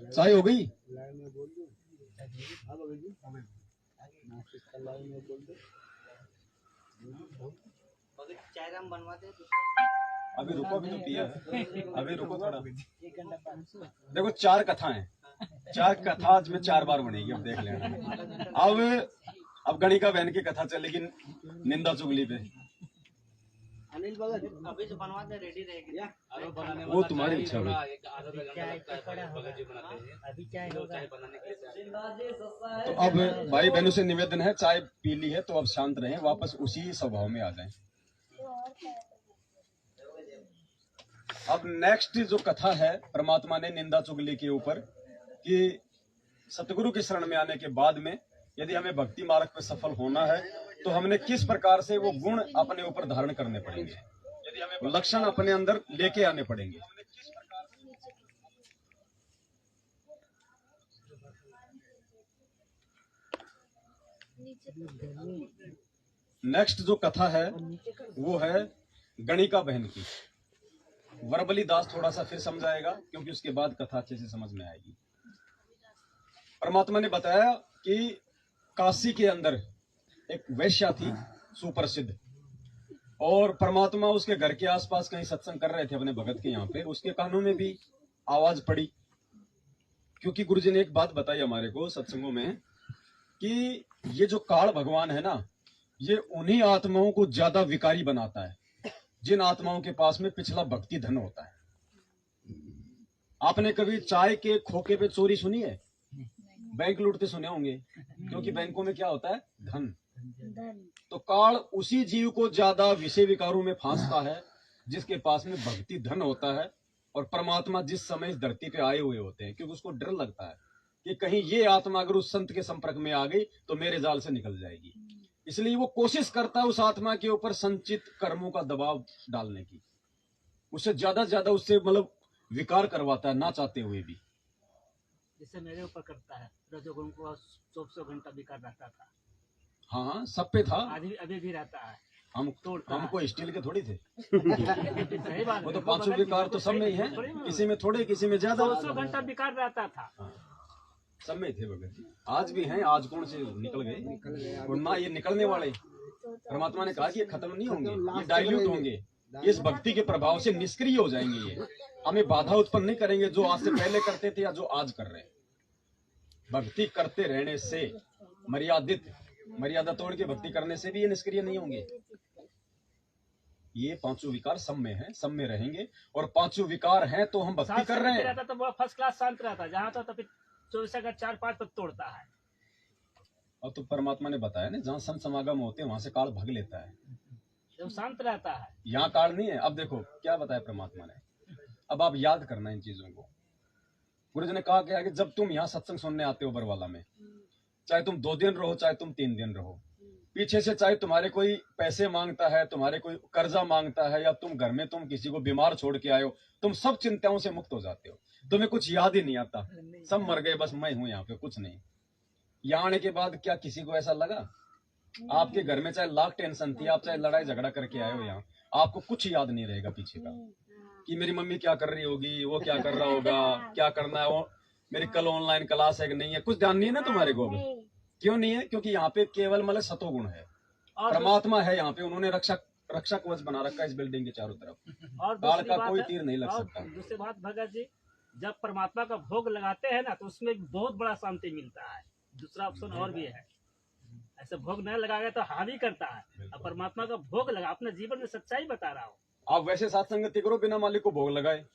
चाय हो गई? चाय बनवाते। अभी रुको, अभी तो पिया है, अभी रुको थोड़ा। देखो 4 कथा है, 4 कथा आज में 4 बार बनेगी, अब देख लेना। अब गणिका बहन की कथा चलेगी निंदा चुगली पे। अनिल भगत अभी से बनवाते रेडी रहेगी। वो तुम्हारी इच्छा हुई। अभी चाय बनाने के लिए। तो अब भाई बहनों से निवेदन है, चाय पी ली है तो अब शांत रहें, वापस उसी स्वभाव में आ जाएं। अब नेक्स्ट जो कथा है, परमात्मा ने निंदा चुगली के ऊपर कि सतगुरु की शरण में आने के बाद में यदि हमें भक्ति मार्ग पर सफल होना है तो हमने किस प्रकार से वो गुण अपने ऊपर धारण करने पड़ेंगे, यदि हमें लक्षण अपने अंदर लेके आने पड़ेंगे। नेक्स्ट जो कथा है वो है गणिका बहन की। वरबली दास थोड़ा सा फिर समझाएगा क्योंकि उसके बाद कथा अच्छे से समझ में आएगी। परमात्मा ने बताया कि काशी के अंदर एक वैश्या थी सुप्रसिद्ध, और परमात्मा उसके घर के आसपास कहीं सत्संग कर रहे थे अपने भगत के यहाँ पे। उसके कानों में भी आवाज पड़ी, क्योंकि गुरुजी ने एक बात बताई हमारे को सत्संगों में कि ये जो काल भगवान है ना, ये उन्हीं आत्माओं को ज्यादा विकारी बनाता है जिन आत्माओं के पास में पिछला भक्ति धन होता है। आपने कभी चाय के खोखे पे चोरी सुनी है? बैंक लूटते सुने होंगे, क्योंकि बैंकों में क्या होता है? धन। तो काल उसी जीव को ज्यादा विषय विकारों में फांसता है जिसके पास में भक्ति धन होता है। और परमात्मा जिस समय इस धरती पे आए हुए होते हैं, क्योंकि उसको डर लगता है कि कहीं ये आत्मा अगर उस संत के संपर्क में आ गई तो मेरे जाल से निकल जाएगी, इसलिए वो कोशिश करता है उस आत्मा के ऊपर संचित कर्मों का दबाव डालने की, उससे ज्यादा उससे मतलब विकार करवाता है ना चाहते हुए भी। जैसे मेरे ऊपर करता है, रजोगुण को 24 घंटा विकार रहता था। हाँ, सब पे था, अभी भी रहता है। हमको स्टील के थोड़ी थे। सही बात। वो तो 5 विकार तो सब में ही है, किसी में थोड़े किसी में ज्यादा। 200 घंटा विकार रहता था। सब में थे भगत जी, आज भी हैं। आज कौन से निकल गए और ना ये निकलने वाले। परमात्मा ने कहा कि ये खत्म नहीं होंगे, ये डाइल्यूट होंगे, इस भक्ति के प्रभाव से निष्क्रिय हो जाएंगे। ये हमें बाधा उत्पन्न नहीं करेंगे जो आज से पहले करते थे या जो आज कर रहे हैं। भक्ति करते रहने से, मर्यादा तोड़ के भक्ति करने से भी ये निष्क्रिय नहीं होंगे। ये 5 विकार सब में है, सब में रहेंगे, और 5 विकार हैं तो हम भक्ति कर रहे हैं। रहता तो वो फर्स्ट क्लास शांत रहता, जहाँ तो 24 का 4-5 तक तोड़ता है। और तो परमात्मा ने बताया ना, जहाँ संत समागम होते हैं वहां से काल भग लेता है, जब शांत रहता है। यहाँ काल नहीं है। अब देखो क्या बताया परमात्मा ने, अब आप याद करना इन चीजों को। गुरुजी ने कहा क्या कि जब तुम यहाँ सत्संग सुनने आते हो बरवाला में, चाहे तुम 2 दिन रहो चाहे तुम 3 दिन रहो, पीछे से चाहे तुम्हारे कोई पैसे मांगता है, तुम्हारे कोई कर्जा मांगता है, या तुम घर में तुम किसी को बीमार छोड़ के आए हो, तुम सब चिंताओं से मुक्त हो जाते हो। तुम्हें कुछ याद ही नहीं आता, सब मर गए, बस मैं हूं यहाँ पे, कुछ नहीं। यहाँ आने के बाद क्या किसी को ऐसा लगा? आपके घर में चाहे लाख टेंशन थी, आप चाहे लड़ाई झगड़ा करके आए हो यहाँ, आपको कुछ याद नहीं रहेगा पीछे का, कि मेरी मम्मी क्या कर रही होगी, वो क्या कर रहा होगा, क्या करना है, वो मेरी कल ऑनलाइन क्लास है कि नहीं है, कुछ ध्यान नहीं है ना तुम्हारे को। क्यों नहीं है? क्योंकि यहाँ पे केवल मतलब सतोगुण है, परमात्मा है यहाँ पे। उन्होंने रक्षा कवच बना रखा है इस बिल्डिंग के चारों तरफ, और काल का कोई तीर नहीं लग सकता। दूसरी बात भगत जी, जब परमात्मा का भोग लगाते हैं ना तो उसमें बहुत बड़ा शांति मिलता है। दूसरा ऑप्शन और भी है, ऐसे भोग नहीं लगाएगा तो हावी करता है। अब परमात्मा का भोग लगा, अपने जीवन में सच्चाई बता रहा हूँ। आप वैसे सत्संगति करो बिना मालिक को भोग लगाए,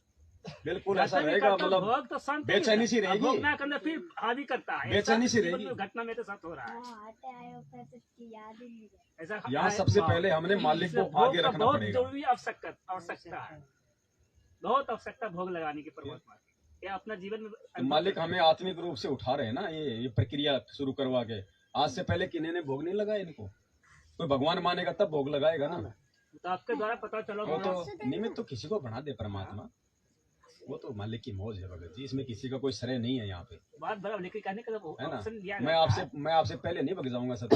बिल्कुल ऐसा रहेगा, मतलब तो बेचैनी सी रहेगी, भोग ना करना फिर हावी करता है, बेचैनी सी रहेगी। घटना में तो साथ हो रहा है। ऐसा यहाँ सबसे पहले हमने मालिक को आगे रखना पड़ेगा। जरूरी आवश्यकता है, बहुत आवश्यकता भोग लगाने की परमात्मा की। अपना जीवन में तो मालिक हमें आत्मिक रूप से उठा रहे हैं ना, ये प्रक्रिया शुरू करवा के। आज से पहले किन्हीं ने भोग नहीं लगाया इनको, कोई भगवान मानेगा तब भोग लगाएगा ना। तो आपके द्वारा पता चलो, वो तो निमित्त तो किसी को बना दे परमात्मा, वो तो मालिक की मौज है भगत जी, इसमें किसी का कोई श्रेय नहीं है यहाँ पे। बात बराबर लेके कहने का है ना, मैं आपसे पहले नहीं भग जाऊंगा सर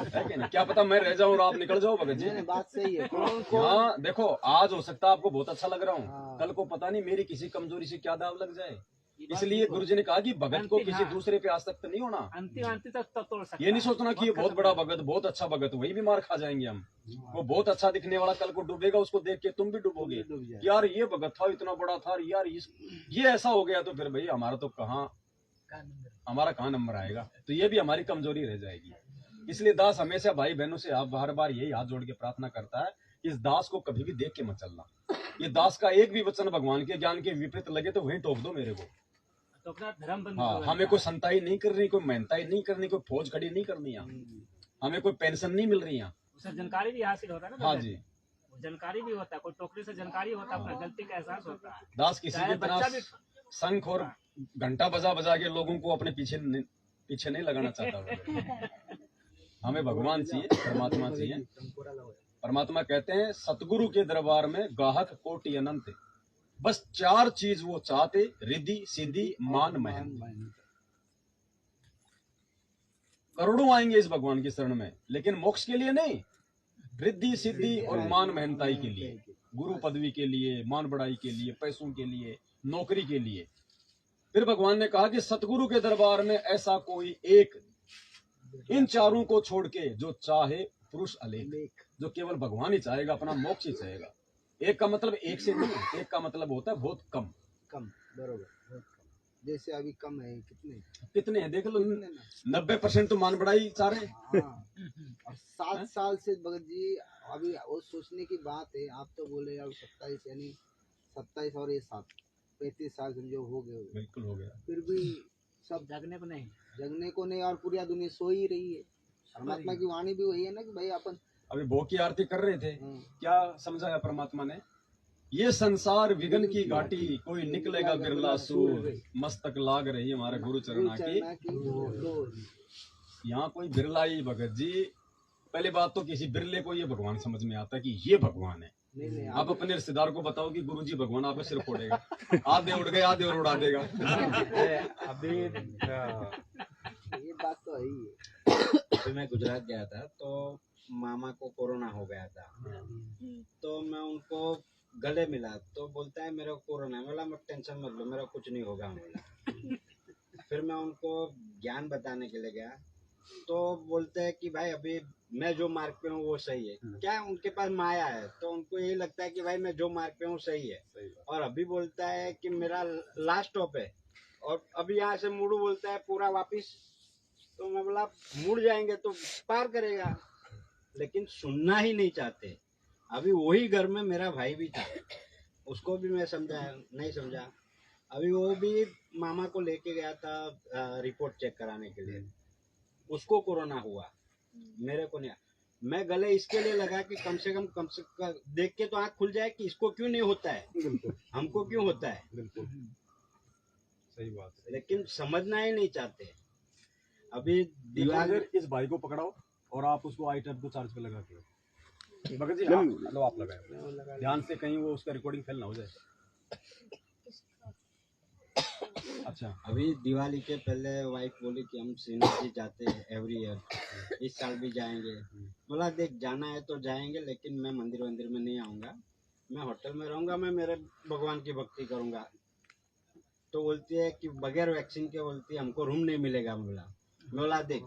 है कि नहीं? क्या पता मैं रह जाऊं और आप निकल जाओ भगत जी। बात सही है। हाँ देखो, आज हो सकता है आपको बहुत अच्छा लग रहा हूँ, कल को पता नहीं मेरी किसी कमजोरी से क्या दाव लग जाए। इसलिए गुरु जी ने कहा कि भगत को अंतिम, किसी हाँ। दूसरे पे आसक्त नहीं होना। अंतिम तक तोड़ सकता ये नहीं है। सोचना कि ये बहुत बड़ा भगत, बहुत अच्छा भगत, वही भी मार खा जाएंगे हम। वो बहुत अच्छा दिखने वाला कल को डूबेगा, उसको देख के तुम भी डूबोगे। यार ये भगत था, इतना बड़ा था, यार ये ऐसा हो गया, तो फिर भाई हमारा तो हमारा कहाँ नंबर आएगा। तो ये भी हमारी कमजोरी रह जाएगी। इसलिए दास हमेशा भाई बहनों से आप बार बार यही हाथ जोड़ के प्रार्थना करता है कि इस दास को कभी भी देख के मत चलना। ये दास का एक भी वचन भगवान के ज्ञान के विपरीत लगे तो वहीं टोक दो मेरे को। तो अपना धर्म बंद हाँ, हमें कोई संताई नहीं करनी, कोई मेहनताई नहीं करनी, कोई फौज खड़ी नहीं करनी यहाँ, हमें कोई पेंशन नहीं मिल रही यहाँ। उसे जानकारी भी हासिल होता है ना। हाँ जी, जानकारी भी होता है, कोई टोकरी से जानकारी होता है, अपना गलती का एहसास होता है। दास किसी की तरह शंख और घंटा बजा बजा के लोगों को अपने पीछे नहीं लगाना चाहता वो। हमें भगवान चाहिए, परमात्मा चाहिए। परमात्मा कहते हैं सतगुरु के दरबार में गाहक कोटि अनंत, बस 4 चीज वो चाहते, रिद्धि सिद्धि मान महंत। करोड़ों आएंगे इस भगवान की शरण में, लेकिन मोक्ष के लिए नहीं, रिद्धि सिद्धि और मान महंताई के लिए, गुरु पदवी के लिए, मान बढ़ाई के लिए, पैसों के लिए, नौकरी के लिए। फिर भगवान ने कहा कि सतगुरु के दरबार में ऐसा कोई एक, इन चारों को छोड़ के जो चाहे पुरुष अलेख, जो केवल भगवान ही चाहेगा, अपना मोक्ष ही चाहेगा। एक का मतलब एक से नहीं, एक का मतलब होता है बहुत कम। बरोबर, बहुत कम। जैसे अभी कम है, कितने हैं देख लो, 90% तो मान बढ़ाई चाह रहे हैं। और 7 साल से भगत जी अभी वो सोचने की बात है। आप तो बोले अब 27 यानी 27 और ये 7 35 साल समझो हो गए। बिल्कुल हो गया। फिर भी सब जगने को नहीं और पूरी दुनिया सो ही रही है। परमात्मा की वाणी भी वही है ना कि भाई अपन अभी भोग की आरती कर रहे थे, क्या समझाया परमात्मा ने? ये संसार विघन की घाटी, कोई निकलेगा बिरला सूर, मस्तक लाग रही हमारे गुरु चरणा की। यहाँ कोई बिरला ही भगत जी, पहली बात तो किसी बिरले को ये भगवान समझ में आता है कि ये भगवान है। आप अपने रिश्तेदार को बताओ कि गुरुजी भगवान आपका सिर फोड़ेगा, आधे उड़ गए आधे और उड़ा देगा। अभी ये बात तो है। अभी मैं गुजरात गया था तो मामा को कोरोना हो गया था, तो मैं उनको गले मिला तो बोलता है मेरे को कोरोना है। बोला मत टेंशन मत लो, मेरा कुछ नहीं होगा। बोला फिर मैं उनको ज्ञान बताने के लिए गया तो बोलते हैं कि भाई अभी मैं जो मार्ग पे हूँ वो सही है। क्या उनके पास माया है, तो उनको यही लगता है कि भाई मैं जो मार्ग पे हूँ सही है। और अभी बोलता है कि मेरा लास्ट स्टॉप है और अभी यहाँ से मुड़ू बोलता है पूरा वापिस। तो मैं बोला मुड़ जाएंगे तो पार करेगा, लेकिन सुनना ही नहीं चाहते। अभी वही घर में मेरा भाई भी था, उसको भी मैं समझाया, नहीं समझा। अभी वो भी मामा को लेके गया था रिपोर्ट चेक कराने के लिए, उसको कोरोना हुआ, मेरे को नहीं। मैं गले इसके लिए लगा कि कम से कम देख के तो आँख खुल जाए कि इसको क्यों नहीं होता है, हमको क्यों होता है। बिल्कुल सही बात है, लेकिन समझना ही नहीं चाहते। अभी दीवार इस भाई को पकड़ाओ और आप उसको आई टैप को चार्ज पे लगा के भगत जी आप लगाए ध्यान से, कहीं वो उसका रिकॉर्डिंग फेल ना हो जाए। अच्छा, अभी दिवाली के पहले वाइफ बोली कि हम श्रीनाथ जी जाते हैं एवरी ईयर, इस साल भी जाएंगे। बोला देख जाना है तो जाएंगे, लेकिन मैं मंदिर में नहीं आऊँगा, मैं होटल में रहूँगा, मैं मेरे भगवान की भक्ति करूँगा। तो बोलती है कि बगैर वैक्सीन के बोलती है हमको रूम नहीं मिलेगा। बोला देख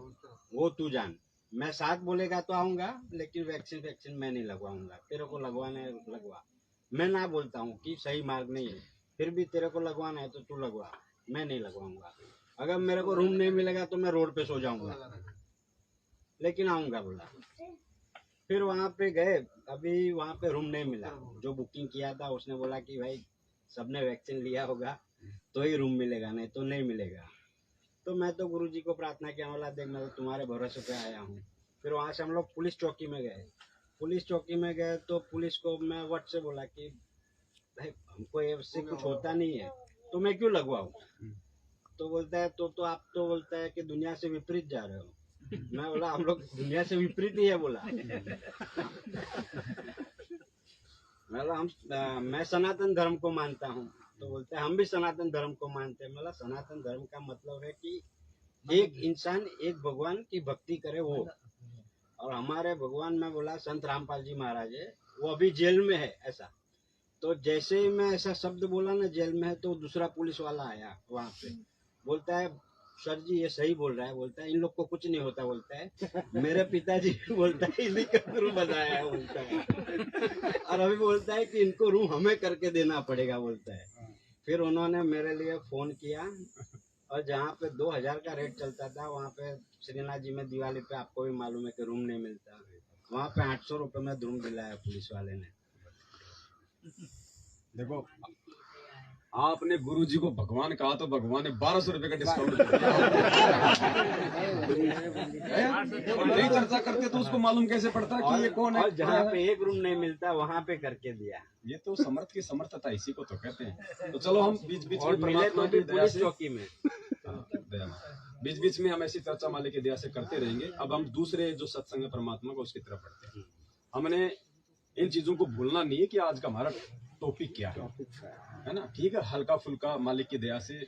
वो तू जान, मैं साथ बोलेगा तो आऊँगा, लेकिन वैक्सीन मैं नहीं लगवाऊंगा। तेरे को लगवाना है लगवा, मैं ना बोलता हूँ कि सही मार्ग नहीं है, फिर भी तेरे को लगवाना है तो तू लगवा, मैं नहीं लगवाऊंगा। अगर मेरे को रूम नहीं मिलेगा तो मैं रोड पे सो जाऊंगा, लेकिन आऊंगा। बोला फिर वहाँ पे गए, अभी वहाँ पे रूम नहीं मिला। जो बुकिंग किया था उसने बोला कि भाई सबने वैक्सीन लिया होगा तो ही रूम मिलेगा, नहीं तो नहीं मिलेगा। तो मैं तो गुरुजी को प्रार्थना किया, बोला देख मैं तो तुम्हारे भरोसे पे आया हूँ। फिर वहाँ से हम लोग पुलिस चौकी में गए। पुलिस चौकी में गए तो पुलिस को मैं वर्ड से बोला कि भाई हमको इससे कुछ होता नहीं है तो मैं क्यों लगवाऊँ। तो बोलता है तो आप तो बोलता है कि दुनिया से विपरीत जा रहे हो। मैं बोला हम लोग दुनिया से विपरीत ही है। बोला मैं सनातन धर्म को मानता हूँ। तो बोलते हैं हम भी सनातन धर्म को मानते हैं। मतलब सनातन धर्म का मतलब है कि एक इंसान एक भगवान की भक्ति करे वो। और हमारे भगवान में बोला संत रामपाल जी महाराज है, वो अभी जेल में है ऐसा। तो जैसे ही मैं ऐसा शब्द बोला ना जेल में है, तो दूसरा पुलिस वाला आया वहाँ पे, बोलता है सर जी ये सही बोल रहा है, बोलता है इन लोग को कुछ नहीं होता, बोलता है मेरे पिताजी बोलता है इन्हीं का थ्रू बनाया है, बोलता है और अभी बोलता है कि इनको रूम हमें करके देना पड़ेगा, बोलता है। फिर उन्होंने मेरे लिए फोन किया और जहाँ पे 2000 का रेट चलता था वहाँ पे श्रीनाथ जी में दिवाली पे आपको भी मालूम है कि रूम नहीं मिलता, वहाँ पे 800 रुपये में रूम दिलाया पुलिस वाले ने। देखो आपने गुरुजी को भगवान कहा तो भगवान ने 1200 रुपए का डिस्काउंट दिया। और नहीं चर्चा करते तो उसको मालूम कैसे पड़ता कि ये कौन है। और जहाँ पे एक रूम नहीं मिलता वहाँ पे करके दिया। ये तो समर्थ की समर्थता इसी को तो कहते हैं। तो चलो हम बीच बीच में मिले तो भी पुलिस चौकी में, बीच बीच में हम ऐसी चर्चा मालिक की दया से करते रहेंगे। अब हम दूसरे जो सत्संग है परमात्मा को उसकी तरफ बढ़ते हैं। हमने इन चीजों को भूलना नहीं है कि आज का हमारा टॉपिक क्या है ना। ठीक है, हल्का फुल्का मालिक की दया से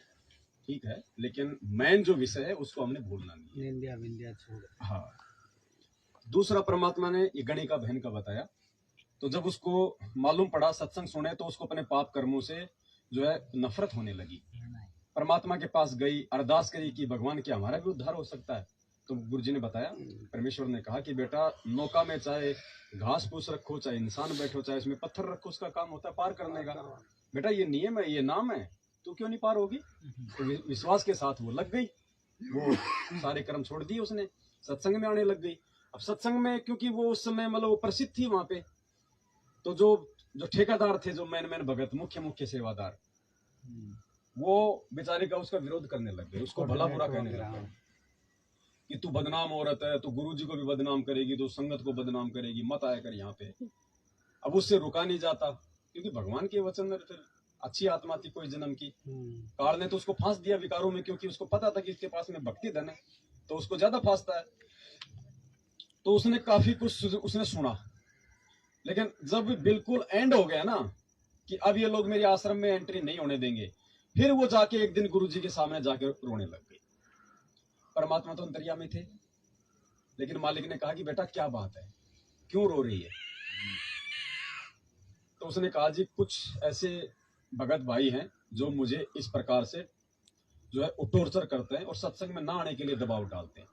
ठीक है, लेकिन मेन जो विषय है उसको हमने भूलना नहीं है। निंदिया विंदिया छोड़। हाँ, दूसरा परमात्मा ने ये गणिका बहन का बताया। तो जब उसको मालूम पड़ा, सत्संग सुने, तो उसको अपने पाप कर्मों से जो है नफरत होने लगी। परमात्मा के पास गई, अरदास करी कि भगवान क्या हमारा भी उद्धार हो सकता है। तो गुरुजी ने बताया, परमेश्वर ने कहा कि बेटा नौका में चाहे घास फूस रखो, चाहे इंसान बैठो, चाहे उसमें पत्थर रखो, उसका काम होता है पार करने का। बेटा ये नियम है, ये नाम है, तू क्यों नहीं पार होगी। तो विश्वास के साथ वो लग गई, वो सारे कर्म छोड़ दिए, उसने सत्संग में आने लग गई। अब सत्संग में क्योंकि वो उस समय मतलब वो प्रसिद्ध थी वहां पे, तो जो ठेकेदार थे, जो मैन भगत, मुख्य सेवादार, वो बेचारे का उसका विरोध करने लग गए, उसको भला बुरा कहने लगे कि तू बदनाम औरत है, तू गुरुजी को भी बदनाम करेगी, तो संगत को बदनाम करेगी, मत आया कर यहाँ पे। अब उससे रुका नहीं जाता, क्योंकि भगवान के वचन में फिर अच्छी आत्मा थी कोई जन्म की। काल ने तो उसको फांस दिया विकारों में, क्योंकि उसको पता था कि इसके पास में भक्ति धन है, तो उसको ज्यादा फांसता है। तो उसने काफी कुछ उसने सुना, लेकिन जब बिल्कुल एंड हो गया ना कि अब ये लोग मेरे आश्रम में एंट्री नहीं होने देंगे, फिर वो जाके एक दिन गुरुजी के सामने जाके रोने लग गई। परमात्मा तो अंतर्यामी थे, लेकिन मालिक ने कहा कि बेटा क्या बात है, क्यों रो रही है। तो उसने कहा जी कुछ ऐसे भगत भाई हैं जो मुझे इस प्रकार से जो है टॉर्चर करते हैं और सत्संग में ना आने के लिए दबाव डालते हैं।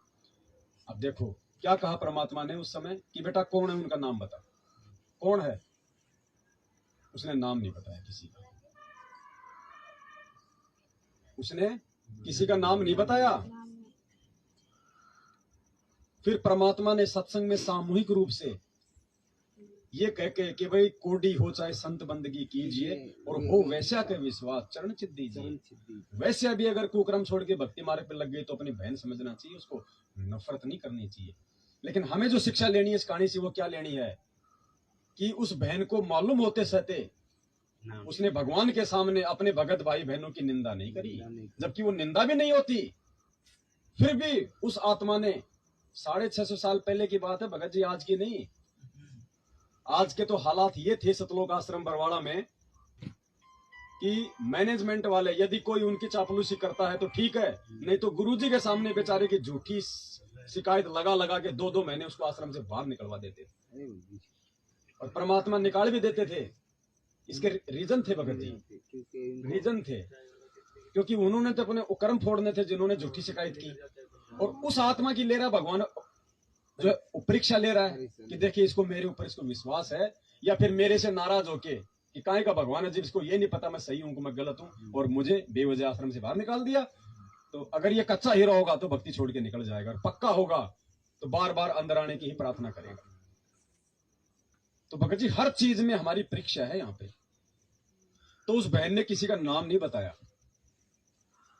अब देखो क्या कहा परमात्मा ने उस समय कि बेटा कौन है, उनका नाम बता, कौन है। उसने नाम नहीं बताया किसी का, उसने किसी का नाम नहीं बताया। फिर परमात्मा ने सत्संग में सामूहिक रूप से ये कह के कि भाई कोडी हो चाहे संत बंदगी कीजिए और हो वैश्या के विश्वास चरण चित दीजिए। वैश्या भी अगर कुक्रम छोड़ के भक्ति मार्ग पे लग गई तो अपनी बहन समझना चाहिए, उसको नफरत नहीं करनी चाहिए। लेकिन हमें जो शिक्षा लेनी है इस कहानी से वो क्या लेनी है कि उस बहन को मालूम होते सहते उसने भगवान के सामने अपने भगत भाई बहनों की निंदा नहीं करी, जबकि वो निंदा भी नहीं होती। फिर भी उस आत्मा ने 650 साल पहले की बात है भगत जी, आज की नहीं। आज के तो हालात ये थे सतलोक आश्रम बरवाड़ा में कि मैनेजमेंट वाले यदि कोई उनकी चापलूसी करता है तो ठीक है, नहीं तो गुरुजी के सामने बेचारे की झूठी शिकायत लगा के 2-2 महीने उसको आश्रम से बाहर निकलवा देते थे और परमात्मा निकाल भी देते थे। इसके रीजन थे भगत जी, रीजन थे क्योंकि उन्होंने तो अपने कर्म फोड़ने थे जिन्होंने झूठी शिकायत की। और उस आत्मा की ले रहा भगवान जो परीक्षा ले रहा है कि देखिए इसको मेरे ऊपर इसको विश्वास है या फिर मेरे से नाराज होके कि काहे का भगवान है, जब इसको ये नहीं पता मैं सही हूं कि मैं गलत हूं और मुझे बेवजह आश्रम से बाहर निकाल दिया। तो अगर ये कच्चा हीरा होगा तो भक्ति छोड़ के निकल जाएगा, और पक्का होगा तो बार बार अंदर आने की ही प्रार्थना करेगा। तो भगत जी हर चीज में हमारी परीक्षा है यहाँ पे। तो उस बहन ने किसी का नाम नहीं बताया।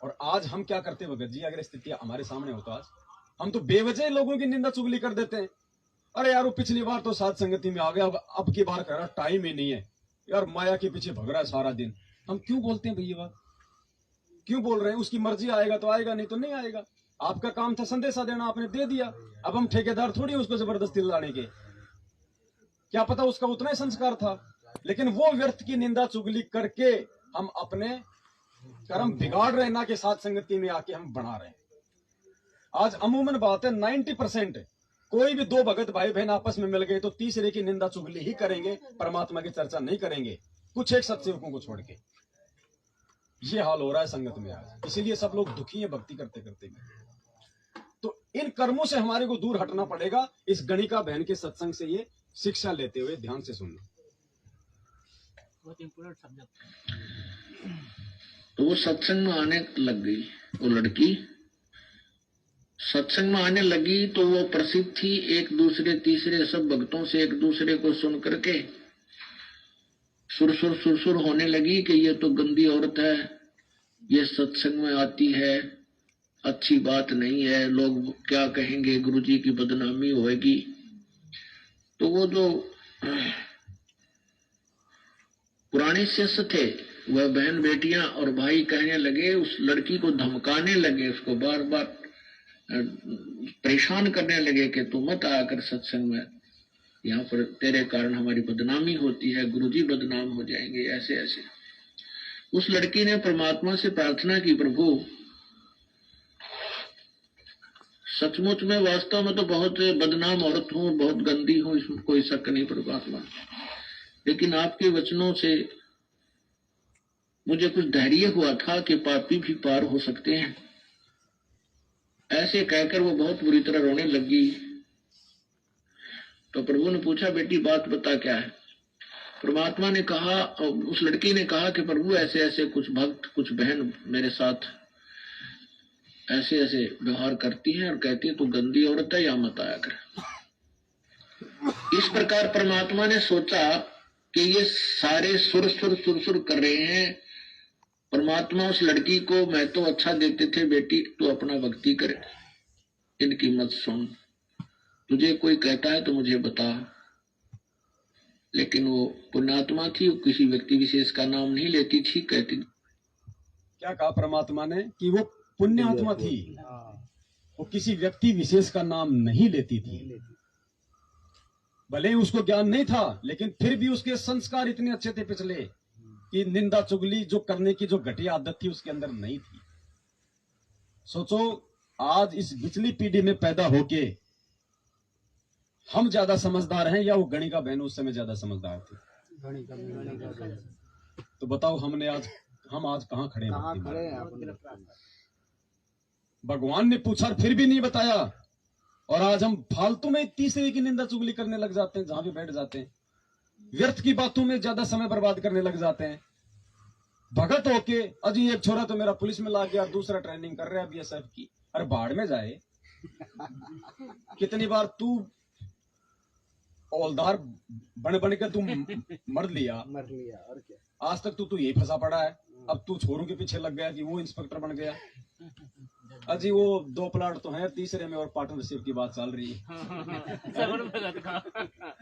और आज हम क्या करते हैं भगत जी, अगर स्थिति हमारे सामने हो तो आज हम तो बेवजह लोगों की निंदा चुगली कर देते हैं। अरे यार वो पिछली बार तो साथ संगति में आ गया, अब की बार कह रहा टाइम ही नहीं है यार, माया के पीछे भग रहा है सारा दिन। हम क्यों बोलते हैं भैया बात, क्यों बोल रहे हैं? उसकी मर्जी आएगा तो आएगा, नहीं तो नहीं आएगा। आपका काम था संदेशा देना, आपने दे दिया। अब हम ठेकेदार थोड़ी उसको जबरदस्ती लाने के, क्या पता उसका उतना ही संस्कार था। लेकिन वो व्यर्थ की निंदा चुगली करके हम अपने कर्म बिगाड़ रहे, ना कि साथ संगति में आके हम बना रहे हैं। आज अमूमन बात है 90% कोई भी 2 भगत भाई बहन आपस में मिल गए तो तीसरे की निंदा चुगली ही करेंगे, परमात्मा की चर्चा नहीं करेंगे। कुछ एक सत्सेवकों को छोड़ के। ये हाल हो रहा है संगत में आज, इसीलिए सब लोग दुखी हैं भक्ति करते करते भी। तो इन कर्मों से हमारे को दूर हटना पड़ेगा। इस गणिका बहन के सत्संग से ये शिक्षा लेते हुए ध्यान से सुनना। बहुत इम्पोर्टेंट सब्जेक्ट। तो वो सत्संग में आने लग गई, वो लड़की सत्संग में आने लगी तो वो प्रसिद्ध थी, एक दूसरे तीसरे सब भक्तों से एक दूसरे को सुन करके सुरसुर होने लगी कि ये तो गंदी औरत है, ये सत्संग में आती है, अच्छी बात नहीं है, लोग क्या कहेंगे, गुरुजी की बदनामी होगी। तो वो जो पुराने शिष्य थे वह बहन बेटियां और भाई कहने लगे, उस लड़की को धमकाने लगे, उसको बार बार परेशान करने लगे कि तू मत आया कर सत्संग में, यहाँ पर तेरे कारण हमारी बदनामी होती है, गुरुजी बदनाम हो जाएंगे, ऐसे ऐसे। उस लड़की ने परमात्मा से प्रार्थना की, प्रभु सचमुच में वास्तव में तो बहुत बदनाम औरत हूँ, बहुत गंदी हूँ, इसमें कोई शक नहीं परमात्मा, लेकिन आपके वचनों से मुझे कुछ धैर्य हुआ था कि पापी भी पार हो सकते हैं। ऐसे कहकर वो बहुत बुरी तरह रोने लगी। तो प्रभु ने पूछा, बेटी बात बता क्या है। परमात्मा ने कहा, उस लड़की ने कहा कि प्रभु ऐसे ऐसे कुछ भक्त कुछ बहन मेरे साथ ऐसे ऐसे व्यवहार करती हैं और कहती है तू गंदी औरत है, या मत आया कर। इस प्रकार परमात्मा ने सोचा कि ये सारे सुर कर रहे हैं। परमात्मा उस लड़की को मैं तो अच्छा देते थे, बेटी तू अपना भक्ति कर, इनकी मत सुन, तुझे कोई कहता है तो मुझे बता। लेकिन वो पुण्यात्मा थी, वो किसी व्यक्ति विशेष का नाम नहीं लेती थी, कहती। क्या कहा परमात्मा ने कि वो पुण्यात्मा थी, वो किसी व्यक्ति विशेष का नाम नहीं लेती थी। भले ही उसको ज्ञान नहीं था, लेकिन फिर भी उसके संस्कार इतने अच्छे थे पिछले कि निंदा चुगली जो करने की जो घटिया आदत थी उसके अंदर नहीं थी। सोचो आज इस पिछली पीढ़ी में पैदा होके हम ज्यादा समझदार हैं या वो गणिका बहन उस समय ज्यादा समझदार थी? तो बताओ हम आज कहाँ खड़े हैं? भगवान ने पूछा और फिर भी नहीं बताया, और आज हम फालतू में तीसरे की निंदा चुगली करने लग जाते हैं, जहां भी बैठ जाते हैं, व्यर्थ की बातों में ज्यादा समय बर्बाद करने लग जाते हैं। भगत होके अजी एक छोरा तो मेरा पुलिस में लग गया, दूसरा ट्रेनिंग कर रहा है बीएसएफ की, अरे बाढ़ में जाए। कितनी बार तू औलदार बन के तू मर लिया और क्या, आज तक तू यही फंसा पड़ा है। अब तू छोरों के पीछे लग गया कि वो इंस्पेक्टर बन गया। अजी वो 2 प्लाट तो है, तीसरे में और पार्टनरशिप की बात चल रही है।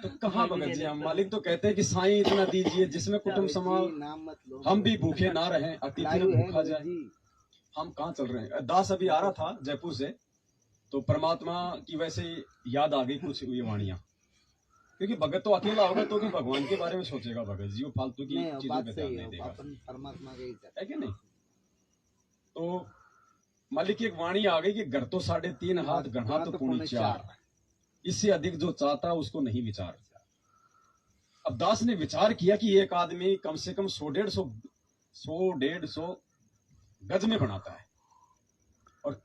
तो कहाँ भगत जी, हम मालिक तो कहते हैं कि साईं इतना दीजिए जिसमें कुटुंब समाज हम भी भूखे ना रहें, अतिथि न भूखा जाए। हम कहाँ चल रहे हैं? दास अभी आ रहा था जयपुर से, तो परमात्मा की वैसे याद आ गई कुछ ये वाणियां, क्योंकि भगत तो अकेला होगा तो भी भगवान के बारे में सोचेगा भगत जी, वो फालतू की चीजों पे ध्यान नहीं देगा, परमात्मा है कि नहीं? तो मालिक की एक वाणी आ गई कि घर तो 3.5 हाथ गढ़ा तो पुण्य 4, इससे अधिक जो चाहता उसको नहीं विचार। अब दास ने विचार किया कि एक आदमी कम से कम 100-150 गज में बनाता है और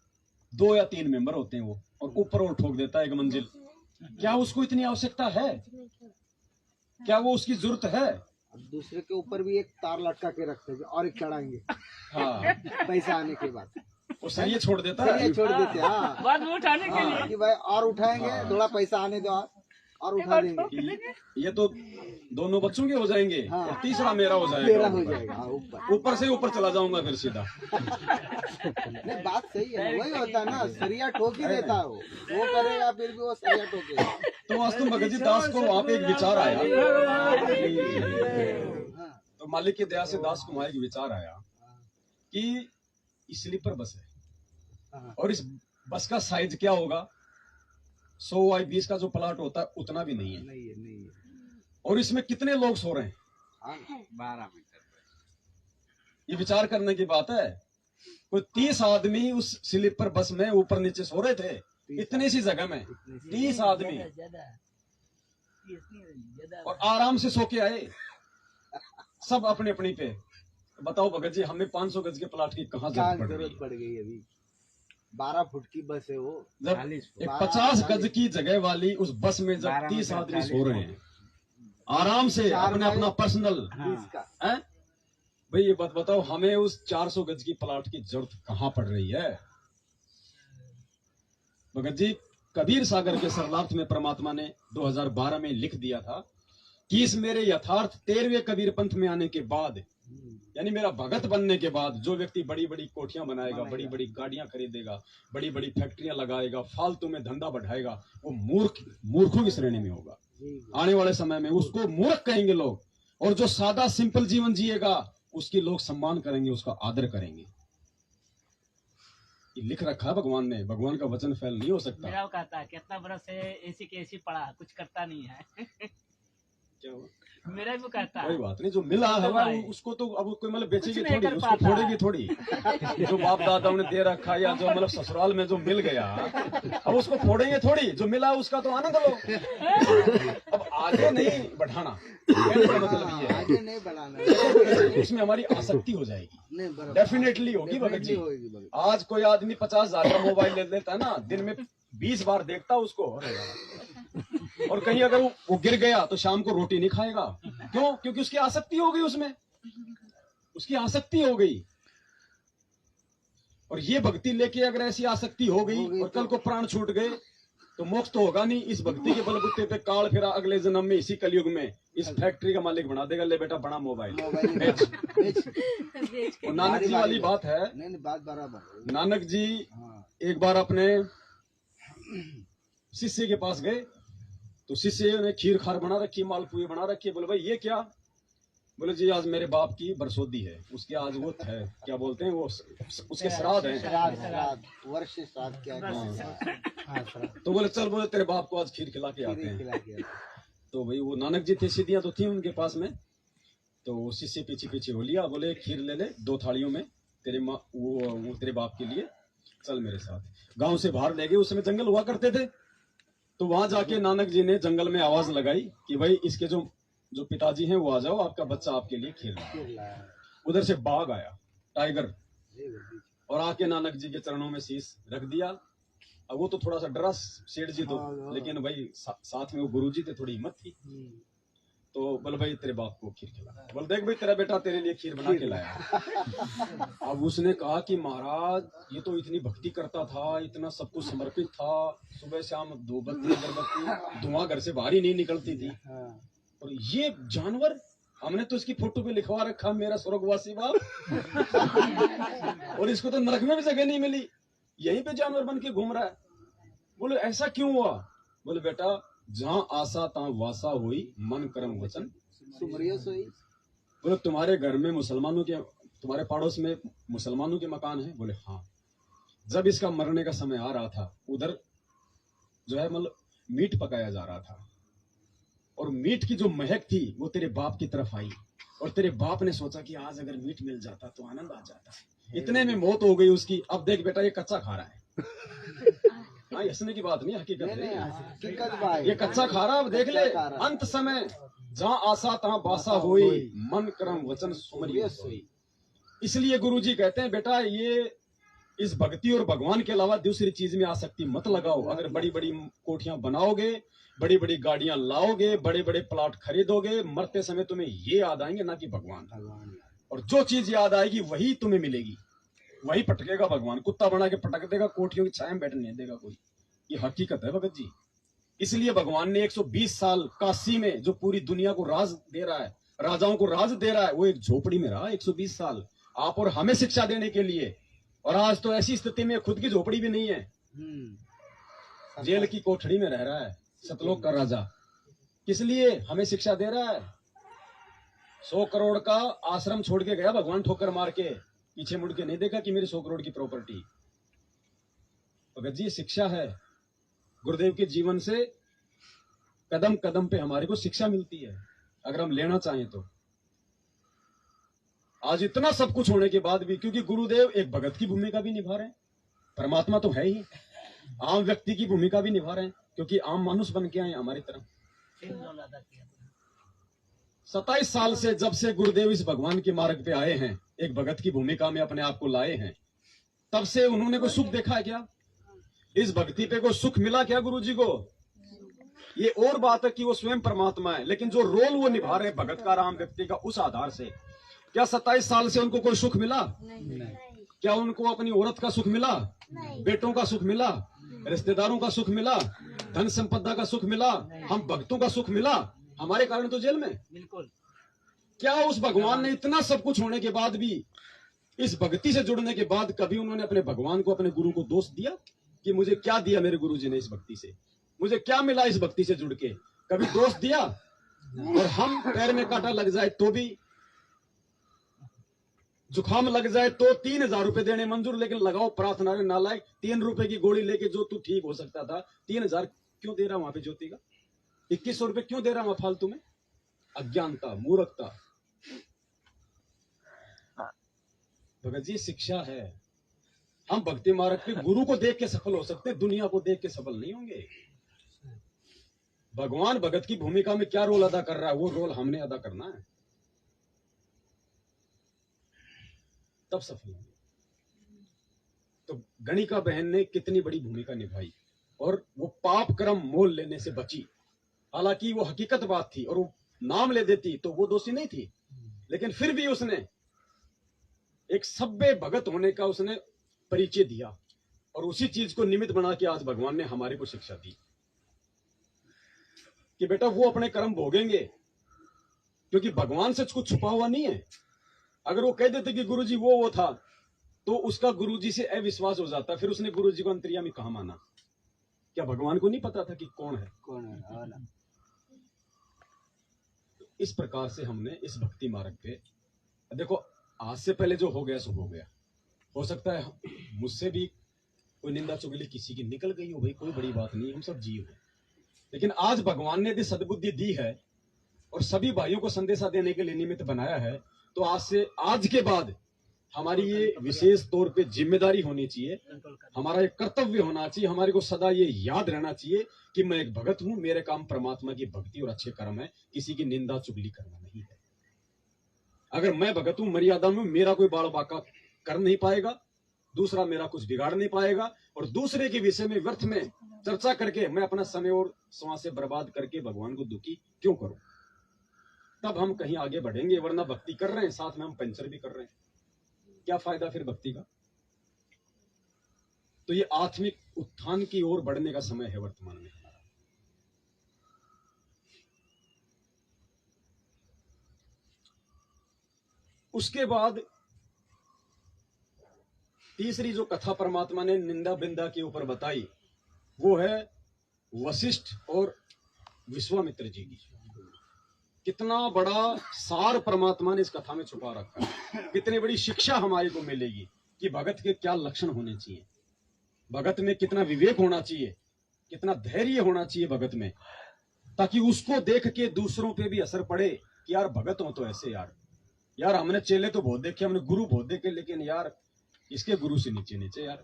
2 या 3 मेंबर होते हैं वो, और ऊपर और ठोक देता है 1 मंजिल। क्या उसको इतनी आवश्यकता है? क्या वो उसकी जरूरत है? दूसरे के ऊपर भी एक तार लटका के रखते हैं और एक चढ़ाएंगे। हाँ, पैसा आने के बाद वो सरिये छोड़ देता है, छोड़ देते हैं। हाँ, बाद में उठाने के लिए कि भाई और उठाएंगे, थोड़ा पैसा आने दो और उठा देंगे। ये तो दोनों बच्चों के हो जाएंगे, हाँ, और तीसरा मेरा हो मेरा हो जाएगा। जाएगा। ऊपर से ऊपर चला जाऊंगा फिर सीधा। नहीं, बात सही है, वही होता है ना, सरिया ठोक ही देता है वो करेगा, फिर भी वो सरिया ठोकेगा। तो आज तुम भगत जी दास को वहां पे एक विचार आया, तो मालिक की दया से दास को वहां एक विचार आया कि स्लीपर बस है और इस बस का साइज क्या होगा, 100x20 का जो प्लाट होता है उतना भी नहीं है, नहीं है। और इसमें कितने लोग सो रहे हैं? 12 मीटर। ये विचार करने की बात है। कोई 30 आदमी उस स्लीपर बस में ऊपर नीचे सो रहे थे, इतनी सी जगह में 30 आदमी, और आराम से सो के आए। सब अपने अपनी पे। बताओ भगत जी, हमें 500 गज के प्लाट की कहाँ क्या जरूरत पड़ रही जरूरत है? पड़ गई अभी? 12 फुट की बस है वो। जब 40 एक 12, 50 गज 40 की जगह वाली उस बस में जब 12 में 30 आदमी 40 सो रहे हैं आराम से, 4 अपने बाय अपना पर्सनल, 20 का। हैं? भाई ये बात बताओ, हमें उस 400 गज की प्लाट की जरूरत कहाँ पड़ रही है? भगत जी, कबीर सागर के सरलार्थ में परमात्मा ने 2012 में लिख दिया था कि इस मेरे यथार्थ 13वें कबीर पंथ में आने के बाद, यानी मेरा भगत बनने के बाद, जो व्यक्ति बड़ी बड़ी कोठियां बनाएगा, बड़ी बड़ी गाड़ियां खरीदेगा, बड़ी बड़ी फैक्ट्रियां लगाएगा, फालतू में धंधा बढ़ाएगा, वो मूर्खों की श्रेणी में होगा। आने वाले समय में उसको मूर्ख कहेंगे लोग, और जो सादा सिंपल जीवन जिएगा उसकी लोग सम्मान करेंगे, उसका आदर करेंगे। ये लिख रखा है भगवान ने, भगवान का वचन फैल नहीं हो सकता। मेरा वो कहता है कितना बरस से एसी के एसी पड़ा, कुछ करता नहीं है। क्या हुआ? मेरा भी वो कहता कोई है। बात नहीं, जो मिला तो है भाई, उसको तो अब कोई मतलब बेचेगी कुछ नहीं थोड़ी, कर उसको पाता फोड़ेगी है। थोड़ी। जो बाप दादाओं ने दे रखा या जो मतलब ससुराल में जो मिल गया, अब उसको फोड़ेंगे थोड़ी, जो मिला उसका तो आनंद लो। अब आगे नहीं बढ़ाना, कहने का मतलब ये है, आगे नहीं बढ़ाना, उसमें हमारी आसक्ति हो जाएगी, नहीं बराबर। डेफिनेटली होगी भगत जी। Definitely होगी भगत। आज कोई आदमी 50,000 का मोबाइल ले लेता है ना, दिन में 20 बार देखता उसको, अरे यार। और कहीं अगर वो गिर गया तो शाम को रोटी नहीं खाएगा। क्यों? क्योंकि उसकी आसक्ति हो गई, उसमें उसकी आसक्ति हो गई। और ये भक्ति लेके अगर ऐसी आसक्ति हो गई और कल को प्राण छूट गए तो मोक्ष तो होगा नहीं। इस भक्ति के बलबूते पे काल फिर अगले जन्म में इसी कलयुग में इस फैक्ट्री का मालिक बना देगा। ले बेटा बड़ा मोबाइल मोबाइल बेच। बेच और नानक जी वाली बात है, नहीं बात बराबर। नानक जी हाँ, एक बार अपने शिष्य के पास गए तो शिष्य ने खीर खार बना रखी, मालपुए बना रखी। बोले भाई ये क्या? बोले जी आज मेरे बाप की बरसोदी है, उसके आज वो है, क्या बोलते हैं वो, उसके श्राद्ध हैं। श्राद्ध वर्ष श्राद्ध क्या हाँ श्राद्ध तो बोले चल, बोले तेरे बाप को आज खीर खिला के आते हैं। खिला के तो भाई वो नानक जी थे, सिद्धियां तो थी उनके पास में, तो शिष्य पीछे पीछे हो लिया। बोले खीर ले ले 2 थालियों में, तेरे माँ वो तेरे बाप के लिए, चल मेरे साथ। गांव से बाहर ले गए, उस समय जंगल हुआ करते थे। तो वहां जाके नानक जी ने जंगल में आवाज लगाई कि भाई इसके जो पिताजी हैं वो आ जाओ, आपका बच्चा आपके लिए खेल रहा है। उधर से बाघ आया, टाइगर, और आके नानक जी के चरणों में शीश रख दिया। अब वो तो थोड़ा सा डरा सेठ जी तो, लेकिन भाई साथ में वो गुरु जी थे, थोड़ी हिम्मत थी। तो बोले भाई तेरे बाप को खीर खिला। बोल देख भाई तेरा बेटा तेरे लिए खीर बना के लाया। अब उसने कहा कि महाराज ये तो इतनी भक्ति करता था, इतना सब कुछ समर्पित था, सुबह शाम 2 बत्ती अगरबत्ती, धुआं घर से बाहर ही नहीं निकलती थी, और ये जानवर, हमने तो इसकी फोटो पे लिखवा रखा मेरा स्वर्गवासी बाप, और इसको तो नरक में भी जगह नहीं मिली, यहीं पे जानवर बन के घूम रहा है। बोले ऐसा क्यों हुआ? बोले बेटा जहां आशा तहां वासा हुई, मन कर्म वचन सुमरियो सोई। बोले तुम्हारे घर में मुसलमानों के, तुम्हारे पड़ोस में मुसलमानों के मकान है? बोले हाँ। जब इसका मरने का समय आ रहा था, उधर जो है मतलब मीट पकाया जा रहा था, और मीट की जो महक थी वो तेरे बाप की तरफ आई, और तेरे बाप ने सोचा कि आज अगर मीट मिल जाता तो आनंद आ जाता। इतने में मौत हो गई उसकी। अब देख बेटा ये कच्चा खा रहा है। हाँ, हंसने की बात नहीं, हकीकत है। ये कच्चा खा रहा है। अब देख ले, अंत समय जहां आशा तहां बासा हुई, मन कर्म वचन सुमरियो सोई। इसलिए गुरु जी कहते हैं बेटा ये इस भक्ति और भगवान के अलावा दूसरी चीज में आसक्ति मत लगाओ। अगर बड़ी बड़ी कोठियां बनाओगे, बड़ी बड़ी गाड़ियां लाओगे, बड़े बड़े प्लॉट खरीदोगे, मरते समय तुम्हें ये याद आएंगे ना कि भगवान। और जो चीज याद आएगी वही तुम्हें मिलेगी, वही पटकेगा भगवान। कुत्ता बना के पटक देगा, कोठियों की छाया में बैठने नहीं देगा कोई। ये हकीकत है भगत जी। इसलिए भगवान ने 120 साल काशी में जो पूरी दुनिया को राज दे रहा है, राजाओं को राज दे रहा है, वो एक झोपड़ी में रहा 120 साल आप और हमें शिक्षा देने के लिए। और आज तो ऐसी स्थिति में खुद की झोपड़ी भी नहीं है, जेल की कोठड़ी में रह रहा है सतलोक का राजा। किस लिए? हमें शिक्षा दे रहा है। 100 करोड़ का आश्रम छोड़ के गया भगवान, ठोकर मार के, पीछे मुड़ के नहीं देखा कि मेरी 100 करोड़ की प्रॉपर्टी। भगत जी शिक्षा है। गुरुदेव के जीवन से कदम कदम पे हमारे को शिक्षा मिलती है, अगर हम लेना चाहें तो। आज इतना सब कुछ होने के बाद भी, क्योंकि गुरुदेव एक भगत की भूमिका भी निभा रहे हैं, परमात्मा तो है ही, आम व्यक्ति की भूमिका भी निभा रहे हैं, क्योंकि आम मानुष बन के आए हमारी तरफ। 27 साल से जब से गुरुदेव इस भगवान के मार्ग पे आए हैं, एक भगत की भूमिका में अपने आप को लाए हैं, तब से उन्होंने कोई सुख देखा है क्या? इस भक्ति पे कोई सुख मिला क्या गुरु जी को? ये और बात है कि वो स्वयं परमात्मा है, लेकिन जो रोल वो निभा रहे भगत का, राम व्यक्ति का, उस आधार से क्या 27 साल से उनको कोई सुख मिला? क्या उनको अपनी औरत का सुख मिला? बेटों का सुख मिला? रिश्तेदारों का सुख मिला? धन संपदा का सुख मिला? हम भक्तों का सुख मिला? हमारे कारण तो जेल में। बिल्कुल। क्या उस भगवान ने इतना सब कुछ होने के बाद भी, इस भक्ति से जुड़ने के बाद, कभी उन्होंने अपने भगवान को, अपने गुरु को दोष दिया कि मुझे क्या दिया मेरे गुरु जी ने इस भक्ति से, मुझे क्या मिला इस भक्ति से जुड़ के? कभी दोष दिया? और हम पैर में कांटा लग जाए तो भी, जुकाम लग जाए तो 3000 रुपए देने मंजूर, लेकिन लगाओ प्रार्थना में नालायक 3 रुपए की गोली लेके जो तू ठीक हो सकता था, 3000 क्यों दे रहा वहां पे ज्योति का? 2100 रुपए क्यों दे रहा वहां फालतू में? अज्ञानता, मूर्खता। भगत जी शिक्षा है। हम भक्ति मार्ग पे गुरु को देख के सफल हो सकते हैं, दुनिया को देख के सफल नहीं होंगे। भगवान भगत की भूमिका में क्या रोल अदा कर रहा है, वो रोल हमने अदा करना है, तब सफल होंगे। तो गणिका बहन ने कितनी बड़ी भूमिका निभाई, और वो पाप कर्म मोल लेने से बची। हालांकि वो हकीकत बात थी, और वो नाम ले देती तो वो दोषी नहीं थी, लेकिन फिर भी उसने एक सभ्य भगत होने का उसने परिचय दिया, और उसी चीज को निमित्त बना के आज भगवान ने हमारे को शिक्षा दी कि बेटा वो अपने कर्म भोगेंगे, क्योंकि भगवान से कुछ छुपा हुआ नहीं है। अगर वो कह देते कि गुरुजी वो था, तो उसका गुरुजी से अविश्वास हो जाता, फिर उसने गुरुजी को अंतर्यामी कहाँ माना? क्या भगवान को नहीं पता था कि कौन है? इस प्रकार से हमने इस भक्ति मार्ग पे, देखो आज से पहले जो हो गया सो हो गया, हो सकता है मुझसे भी कोई निंदा चुगली किसी की निकल गई हो, भाई कोई बड़ी बात नहीं, हम सब जीव हैं। लेकिन आज भगवान ने यदि सद्बुद्धि दी है और सभी भाइयों को संदेशा देने के लिए निमित्त बनाया है, तो आज के बाद हमारी ये विशेष तौर पे जिम्मेदारी होनी चाहिए, हमारा एक कर्तव्य होना चाहिए, हमारे को सदा ये याद रहना चाहिए कि मैं एक भगत हूं, मेरे काम परमात्मा की भक्ति और अच्छे कर्म है, किसी की निंदा चुगली करना नहीं है। अगर मैं भगत हूं, मर्यादा में, मेरा कोई बाल बाका कर नहीं पाएगा, दूसरा मेरा कुछ बिगाड़ नहीं पाएगा, और दूसरे के विषय में व्यर्थ में चर्चा करके मैं अपना समय और श्वास से बर्बाद करके भगवान को दुखी क्यों करूं? तब हम कहीं आगे बढ़ेंगे, वरना भक्ति कर रहे हैं साथ में हम पंचर भी कर रहे हैं, क्या फायदा फिर भक्ति का? तो ये आत्मिक उत्थान की ओर बढ़ने का समय है वर्तमान में हमारा। उसके बाद तीसरी जो कथा परमात्मा ने निंदा बिंदा के ऊपर बताई, वो है वशिष्ठ और विश्वामित्र जी की। कितना बड़ा सार परमात्मा ने इस कथा में छुपा रखा है, कितनी बड़ी शिक्षा हमारे को मिलेगी कि भगत के क्या लक्षण होने चाहिए, भगत में कितना विवेक होना चाहिए, कितना धैर्य होना चाहिए भगत में, ताकि उसको देख के दूसरों पे भी असर पड़े कि यार भगत हो तो ऐसे, यार हमने चेले तो बहुत देखे, हमने गुरु बहुत देखे, लेकिन यार इसके गुरु से नीचे नीचे यार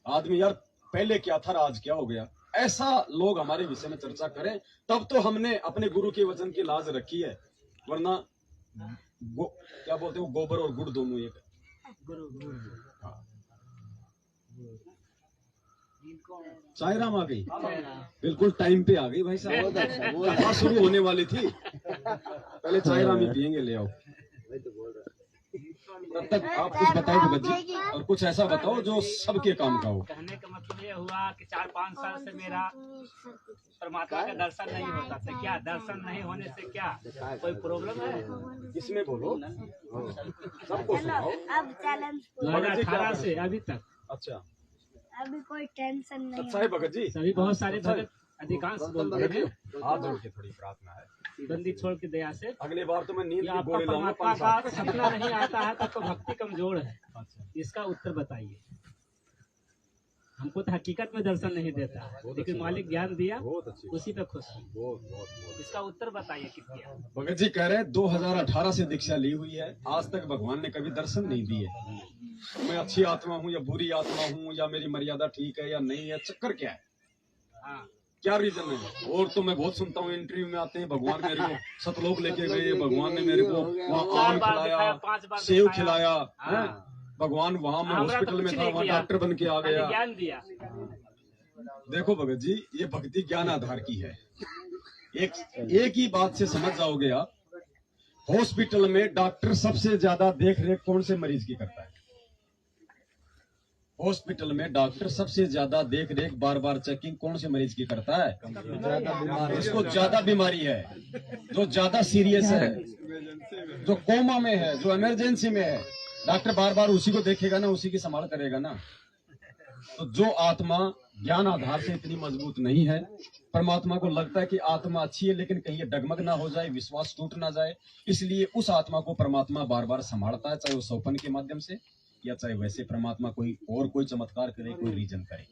आदमी, यार पहले क्या था आज क्या हो गया। ऐसा लोग हमारे विषय में चर्चा करें, तब तो हमने अपने गुरु के वचन की लाज रखी है, वरना क्या बोलते हैं, गोबर और गुड़ दोनों एक है। हाँ। चाय राम आ गई, बिल्कुल टाइम पे आ गई भाई साहब, कथा शुरू होने वाली थी, पहले चाय राम ही पियेंगे, ले आओ। तब तक आप कुछ बताओ भगत जी, और कुछ ऐसा बताओ जो सबके काम का हो। कहने का मतलब ये हुआ कि 4-5 साल से मेरा परमात्मा का दर्शन नहीं होता था। क्या दर्शन नहीं होने से क्या कोई प्रॉब्लम है? इसमें बोलो, सबको सुनाओ। अब चैलेंज 2018 से अभी तक। अच्छा, अभी कोई टेंशन नहीं अच्छा है भगत जी, सभी बहुत सारे भगत अधिकांश बोल भगत रहे जी हैं, हाथ जोड़ के थोड़ी प्रार्थना है, बंदी छोड़ के दया से, अगली बार तो मैं नींद कि की आपका गोली लाऊंगा परमात्मा 5 का साल। सपना नहीं आता है तब तो भक्ति कमजोर है। अच्छा, इसका उत्तर बताइए। हमको तो हकीकत में दर्शन नहीं देता है, लेकिन मालिक ज्ञान दिया, बहुत अच्छी, उसी पे खुश हूँ। बहुत। इसका उत्तर बताइए कितना। भगत जी कह रहे हैं 2018 से दीक्षा ली हुई है, आज तक भगवान ने कभी दर्शन नहीं दिए। मैं अच्छी आत्मा हूँ या बुरी आत्मा हूँ, या मेरी मर्यादा ठीक है या नहीं है, चक्कर क्या है? हाँ, क्या रीजन है? और तो मैं बहुत सुनता हूँ इंटरव्यू में आते हैं, भगवान मेरे को सतलोक लेके गए, भगवान ने मेरे को वहाँ 4 आम बार खिलाया, दिखाया, 5 बार सेव दिखाया। खिलाया, हाँ। हैं? भगवान वहाँ मैं हमरा तो हॉस्पिटल में कुछ था, नहीं वहाँ किया। डॉक्टर बन के आ खाली गया। ज्ञान दिया। देखो भगत जी, ये भक्ति ज्ञान आधार की है। एक ही बात से समझ जाओगे आप। हॉस्पिटल में डॉक्टर सबसे ज्यादा देख रेख कौन से मरीज की करता है? हॉस्पिटल में डॉक्टर सबसे ज्यादा देख रेख, बार बार चेकिंग कौन से मरीज की करता है? जिसको ज्यादा बीमारी है, जो ज्यादा सीरियस है, जो कोमा में है, जो इमरजेंसी में है, डॉक्टर बार बार उसी को देखेगा ना, उसी की संभाल करेगा ना। तो जो आत्मा ज्ञान आधार से इतनी मजबूत नहीं है, परमात्मा को लगता है कि आत्मा अच्छी है लेकिन कहीं ये डगमग ना हो जाए, विश्वास टूट ना जाए, इसलिए उस आत्मा को परमात्मा बार बार संभालता है, चाहे वो सौपन के माध्यम से या चाहे वैसे परमात्मा कोई चमत्कार करे, कोई रीजन करे।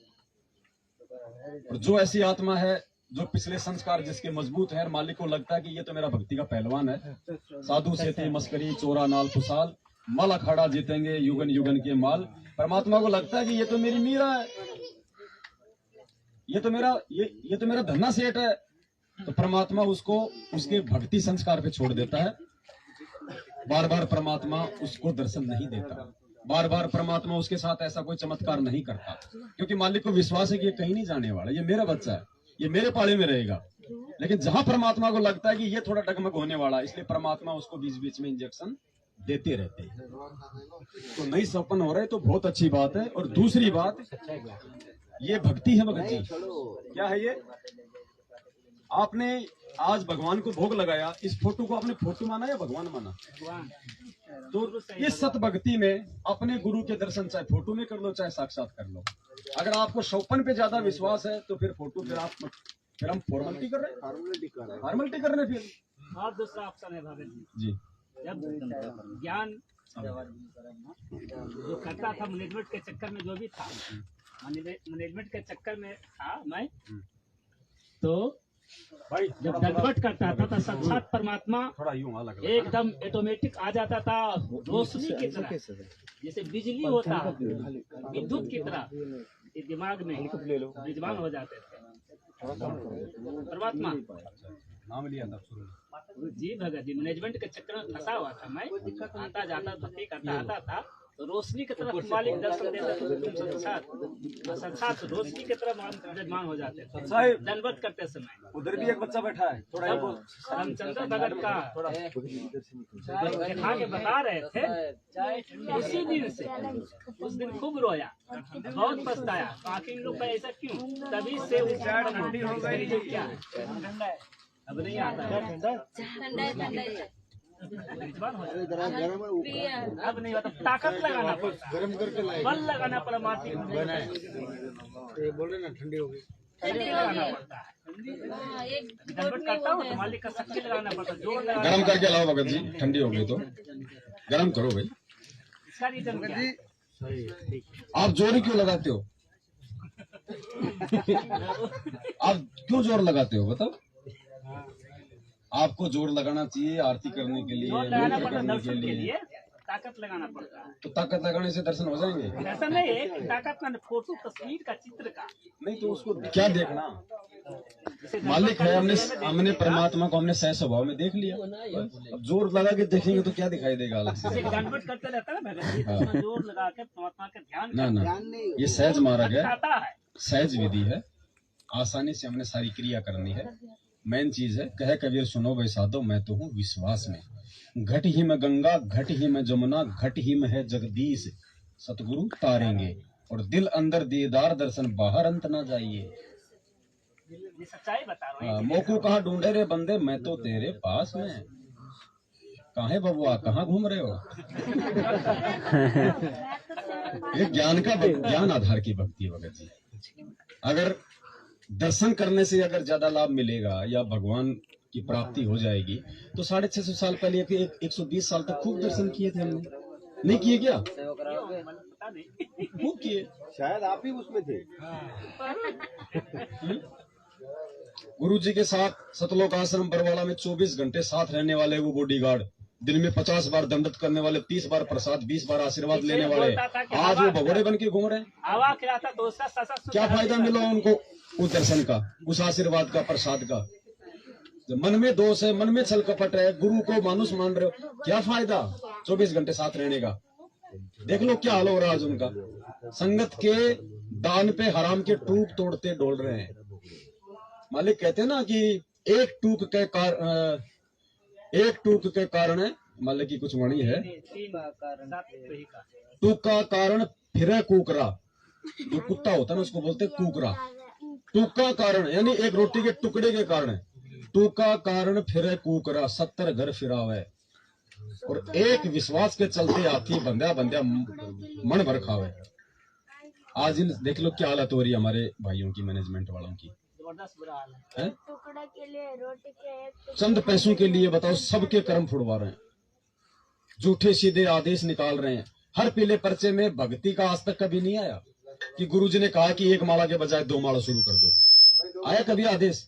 और जो ऐसी आत्मा है जो पिछले संस्कार जिसके मजबूत है, मालिक को लगता है कि ये तो मेरा भक्ति का पहलवान है, साधु से थे मस्करी, चोरा नाल खुशाल, मल अखाड़ा जीतेंगे युगन युगन के माल। परमात्मा को लगता है कि ये तो मेरी मीरा है, ये तो मेरा धन्ना सेठ है। तो परमात्मा उसको उसके भक्ति संस्कार पे छोड़ देता है। बार बार परमात्मा उसको दर्शन नहीं देता, बार बार परमात्मा उसके साथ ऐसा कोई चमत्कार नहीं करता, क्योंकि मालिक को विश्वास है कि ये कहीं नहीं जाने वाला, ये मेरा बच्चा है, ये मेरे पाले में रहेगा। लेकिन जहां परमात्मा को लगता है कि ये थोड़ा डगमग होने वाला, इसलिए परमात्मा उसको बीच बीच में इंजेक्शन देते रहते हैं। तो नई सपन हो रहे तो बहुत अच्छी बात है। और दूसरी बात, ये भक्ति है भगत जी। क्या है ये? आपने आज भगवान को भोग लगाया, इस फोटो को आपने फोटो माना या भगवान माना? भगवान। तो इस सत भक्ति में अपने गुरु के दर्शन चाहे फोटो में कर लो चाहे साक्षात कर लो। अगर आपको शौपन पे ज्यादा विश्वास है तो फिर फोटो, फिर हम फॉर्मेलिटी कर रहे हैं, फॉर्मेलिटी कर रहे हैं फिर। और दूसरा ऑप्शन है भगत जी, जब ज्ञान जो करता था मैनेजमेंट के चक्कर में, जो भी था मैनेजमेंट के चक्कर में था मैं, तो भाई जब दंडवत करता था तो साक्षात परमात्मा थोड़ा यूं अलग एकदम ऑटोमेटिक आ जाता था, रोशनी की तरह, जैसे बिजली होता है विद्युत की तरह, ये दिमाग में विद्वान हो जाते थे परमात्मा। नाम लिया था शुरू में। जी भगत जी, मैनेजमेंट के चक्कर में फंसा हुआ था मैं, आता जाता भक्ति करता आता था, तो रोशनी की तरफ मालिक दर्शन देते थे, तुम संसार रोशनी की तरफ विद्यमान हो जाते थे दंडवत करते समय। उधर भी एक बच्चा बैठा है, थोड़ा रामचंद्र भगत का दिखा के बता रहे थे, उसी दिन से उस दिन खूब रोया, बहुत पछताया, आखिर लोग ऐसा क्यों, तभी से ठंडी हो गई क्या है, अब नहीं आता है, अब नहीं होता, ताकत लगाना पड़ता, बल लगाना पड़ा, माटी बोल रहे ना ठंडी हो गई, शक्ति लगाना पड़ता है। दंडवत करता हूँ तो मालिक का शक्ति लगाना पड़ता है, जोर लगाना। गरम करके लाओ भगत जी, ठंडी हो गई तो गरम करो भाई। इसका रीजन क्या है? आप जोर क्यों लगाते हो? आप क्यों जोर लगाते हो बताओ? आपको जोर लगाना चाहिए आरती करने के लिए, जोर लगाना मंत्र पड़ता है करने के दर्शन के लिए। लिए, ताकत लगाना पड़ता है। तो ताकत लगाने से दर्शन हो जाएंगे? ऐसा नहीं है कि ताकत का फोटो, तस्वीर का, चित्र का, नहीं तो उसको क्या देखना, जैसे मालिक है, हमने परमात्मा को हमने सह स्वभाव में देख लिया। अब जोर लगा के देखेंगे तो क्या दिखाई देगा अलग से? दंडवत करते रहता है ना भगत जी, तो उसमें जोर लगा के परमात्मा का ध्यान ना ना, ध्यान नहीं ये सहज मार्ग है, आता है। सहज विधि है, आसानी से हमने सारी क्रिया करनी है। मेन चीज है, कहे कबीर सुनो भाई साधो, मैं तो हूँ विश्वास में। घट ही में गंगा, घट ही में जमुना, घट ही में है जगदीश, सतगुरु तारेंगे। और दिल अंदर दीदार दर्शन, बाहर अंत ना जाइए। ये सच्चाई बता रहा हूँ। मोकू कहाँ ढूंढे रे बंदे, मैं तो तेरे पास में। कहाँ है बबुआ, कहाँ घूम रहे हो? ये ज्ञान आधार की भक्ति है भगत जी। अगर दर्शन करने से अगर ज्यादा लाभ मिलेगा या भगवान की प्राप्ति हो जाएगी, तो 650 साल पहले 120 साल तक खूब दर्शन किए थे हमने, नहीं किए क्या? पता नहीं, खूब किए। शायद आप ही उसमें थे। गुरु जी के साथ सतलोक आश्रम बरवाला में 24 घंटे साथ रहने वाले वो बॉडीगार्ड दिन में 50 बार दंडत करने वाले, 30 बार प्रसाद, 20 बार आशीर्वाद इसलिए लेने वाले, बोलता था कि आज वो भगोड़े बन के घूम रहे हैं। हवा खिलाता तो उसका सशक्त क्या फायदा मिला उनको उस दर्शन का, उस आशीर्वाद का, प्रसाद का? जब मन में दोष है, मन में छल कपट है, गुरु को मानुष मान रहे हो, क्या फायदा 24 घंटे साथ रहने का? देख लो क्या हाल हो रहा है आज उनका। संगत के दान पे हराम के टूक तोड़ते डोल रहे हैं। मालिक कहते हैं ना कि एक टूक के कारण मालिक की कुछ वाणी है, टूक का कारण फिर कुकरा। जो कुत्ता होता है ना उसको बोलते कुकरा। टूक का कारण यानी एक रोटी के टुकड़े के कारण, टूक का कारण फिर कुकरा 70 घर फिरावे। और एक विश्वास के चलते हाथी बंध्या बंध्या मन भर खावे। आज इन देख लो क्या हालत हो रही है हमारे भाइयों की, मैनेजमेंट वालों की। जबरदस्त बुरा हाल है। टुकड़े के लिए रोटी के एक चंद पैसों के लिए बताओ सबके कर्म फुड़वा रहे हैं, झूठे सीधे आदेश निकाल रहे हैं। हर पीले पर्चे में भक्ति का आज तक कभी नहीं आया कि गुरुजी ने कहा कि 1 माला के बजाय 2 माला शुरू कर दो। आया कभी आदेश?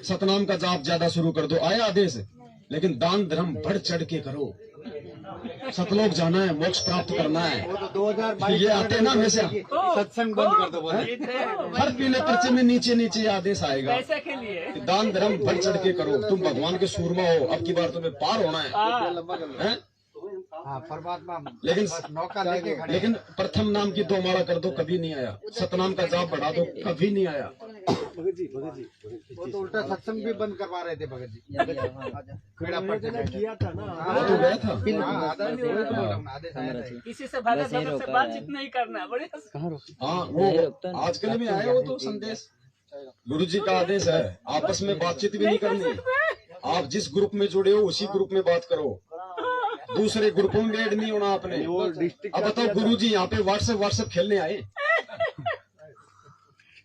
सतनाम का जाप ज्यादा शुरू कर दो, आया आदेश? लेकिन दान धर्म बढ़ चढ़ के करो। सतलोक जाना है, मोक्ष प्राप्त करना है। वो तो 2022 ये आते हैं ना हमेशा, सत्संग बंद कर दो बोले। हर पीले पर्चे में नीचे नीचे आदेश आएगा पैसे के लिए कि दान धर्म बढ़ चढ़ के करो। तुम भगवान के सूरमा हो, अब की बार तुम्हें पार होना है? हाँ परमात्मा लेकिन नौका लेके खड़े लेकिन प्रथम नाम की 2 माला कर दो, कभी नहीं आया। सतनाम का जाप बढ़ा दो, कभी नहीं आया। वो तो उल्टा सत्संग भी बंद करवा रहे थे भगत जी। खेड़ा पट्टी किया था ना, वो तो गया था। आदेश आया था। किसी से भगत भगत से बातचीत नहीं करना। बड़े हाँ वो आजकल में आया वो तो संदेश, गुरु जी का आदेश है आपस में बातचीत भी नहीं करनी। आप जिस ग्रुप में जुड़े हो उसी ग्रुप में बात करो, दूसरे ग्रुपों में ऐड नहीं होना आपने। अब बताओ गुरु जी यहाँ पे व्हाट्सएप खेलने आए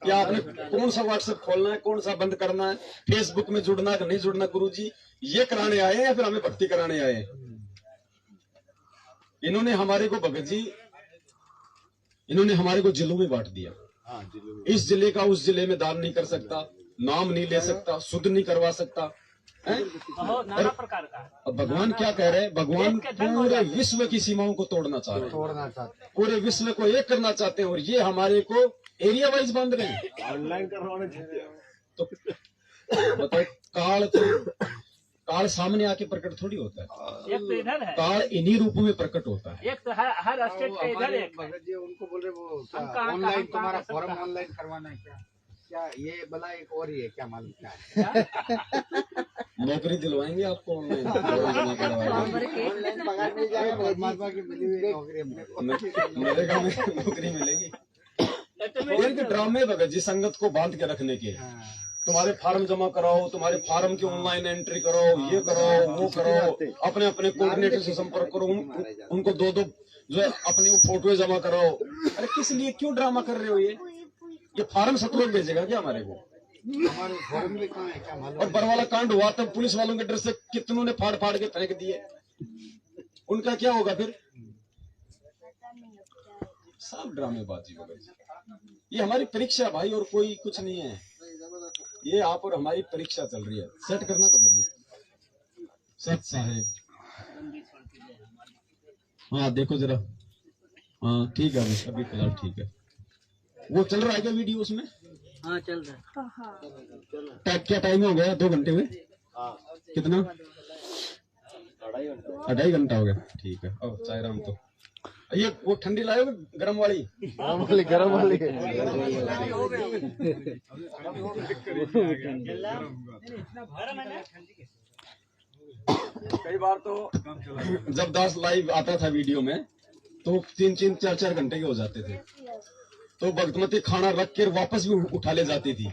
या आपने कौन सा व्हाट्सएप खोलना है, कौन सा बंद करना है, फेसबुक में जुड़ना है कि नहीं जुड़ना? गुरु जी ये कराने आए या फिर हमें भक्ति कराने आए? इन्होंने हमारे को भगत जी, इन्होंने हमारे को जिलों में बांट दिया। इस जिले का उस जिले में दान नहीं कर सकता, नाम नहीं ले सकता, शुद्ध नहीं करवा सकता है? बहुत नाना प्रकार का है। अब भगवान क्या कह रहे हैं? भगवान पूरे विश्व की सीमाओं को तोड़ना चाह रहे हैं, पूरे विश्व को एक करना चाहते हैं। और ये हमारे को एरिया वाइज बांध रहे हैं। ऑनलाइन करवाने चाहिए। तो बताओ काल सामने आके प्रकट थोड़ी होता है, एक तो इधर है, काल इन्हीं रूपों में प्रकट होता है। एक तो हर स्टेट के इधर एक है। भगत जी उनको बोले वो हम कहाँ- ऑनलाइन कहाँ- तुम्हारा कहाँ फॉर्म सकता? ऑनलाइन करवाना है क्या ये भला एक और ही है क्या मालूम क्या है? नौकरी दिलवाएंगे आपको ऑनलाइन जमा करवाएंगे। ऑनलाइन पगार मिल जाएगा, परमात्मा की मिली हुई नौकरी अपने को। नरेगा में नौकरी मिलेगी। ये तो ड्रामे भगत जी संगत को बांध के रखने के। तुम्हारे फार्म जमा कराओ, तुम्हारे फार्म की ऑनलाइन एंट्री करो, ये करो वो करो, अपने अपने कोऑर्डिनेटर से संपर्क करो, उनको दो जो है अपनी वो फोटो जमा कराओ। अरे किस लिए, क्यों ड्रामा कर रहे हो? ये फार्म सतलोक भेजेगा क्या हमारे को? हमारे फॉर्म भी कहाँ है क्या मालूम? और बरवाला कांड हुआ तब पुलिस वालों के डर से कितनों ने फाड़ फाड़ के फेंक दिए। उनका क्या होगा फिर? सब ड्रामेबाजी होगा। ये हमारी परीक्षा भाई, और कोई कुछ नहीं है। ये आप और हमारी परीक्षा चल रही है। सेट करना भगत जी। सच साहेब, हाँ देखो जरा, हाँ ठीक है, अभी फिलहाल ठीक है। वो चल रहा है क्या वीडियो उसमें? हाँ चल रहा है। क्या टाइम हो गया? 2 घंटे हुए? कितना? 2.5 घंटा हो गया। ठीक है। और चाय राम तो ये वो ठंडी लाए हो गरम वाली? गरम वाली कई बार तो जब दास लाइव आता था वीडियो में तो 3-3, 4-4 घंटे के हो जाते थे। तो भक्तमती खाना रख कर वापस भी उठा ले जाती थी।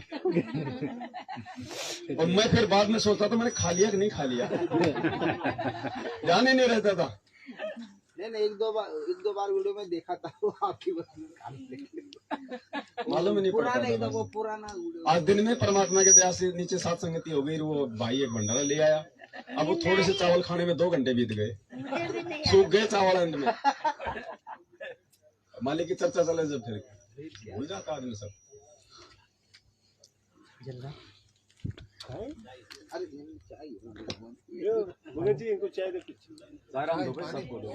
और मैं फिर बाद में सोचता था मैंने खा लिया कि नहीं खा लिया, ध्यान ही नहीं रहता था। नहीं एक दो बार वीडियो में देखा था वो आपकी मालूम ही नहीं पड़ता था। वो पुराना वीडियो। आज दिन में परमात्मा के दया से नीचे 7 संगति हो गई। वो भाई एक भंडारा ले आया। अब वो थोड़े से चावल खाने में 2 घंटे बीत गए, सूख गए चावल अंत में। मालिक की चर्चा चले जब फिर भूल जाता आदमी सब। अरे नहीं, चाहिए भगत जी इनको चाय दे कुछ। सायराम दो भाई, सबको दो।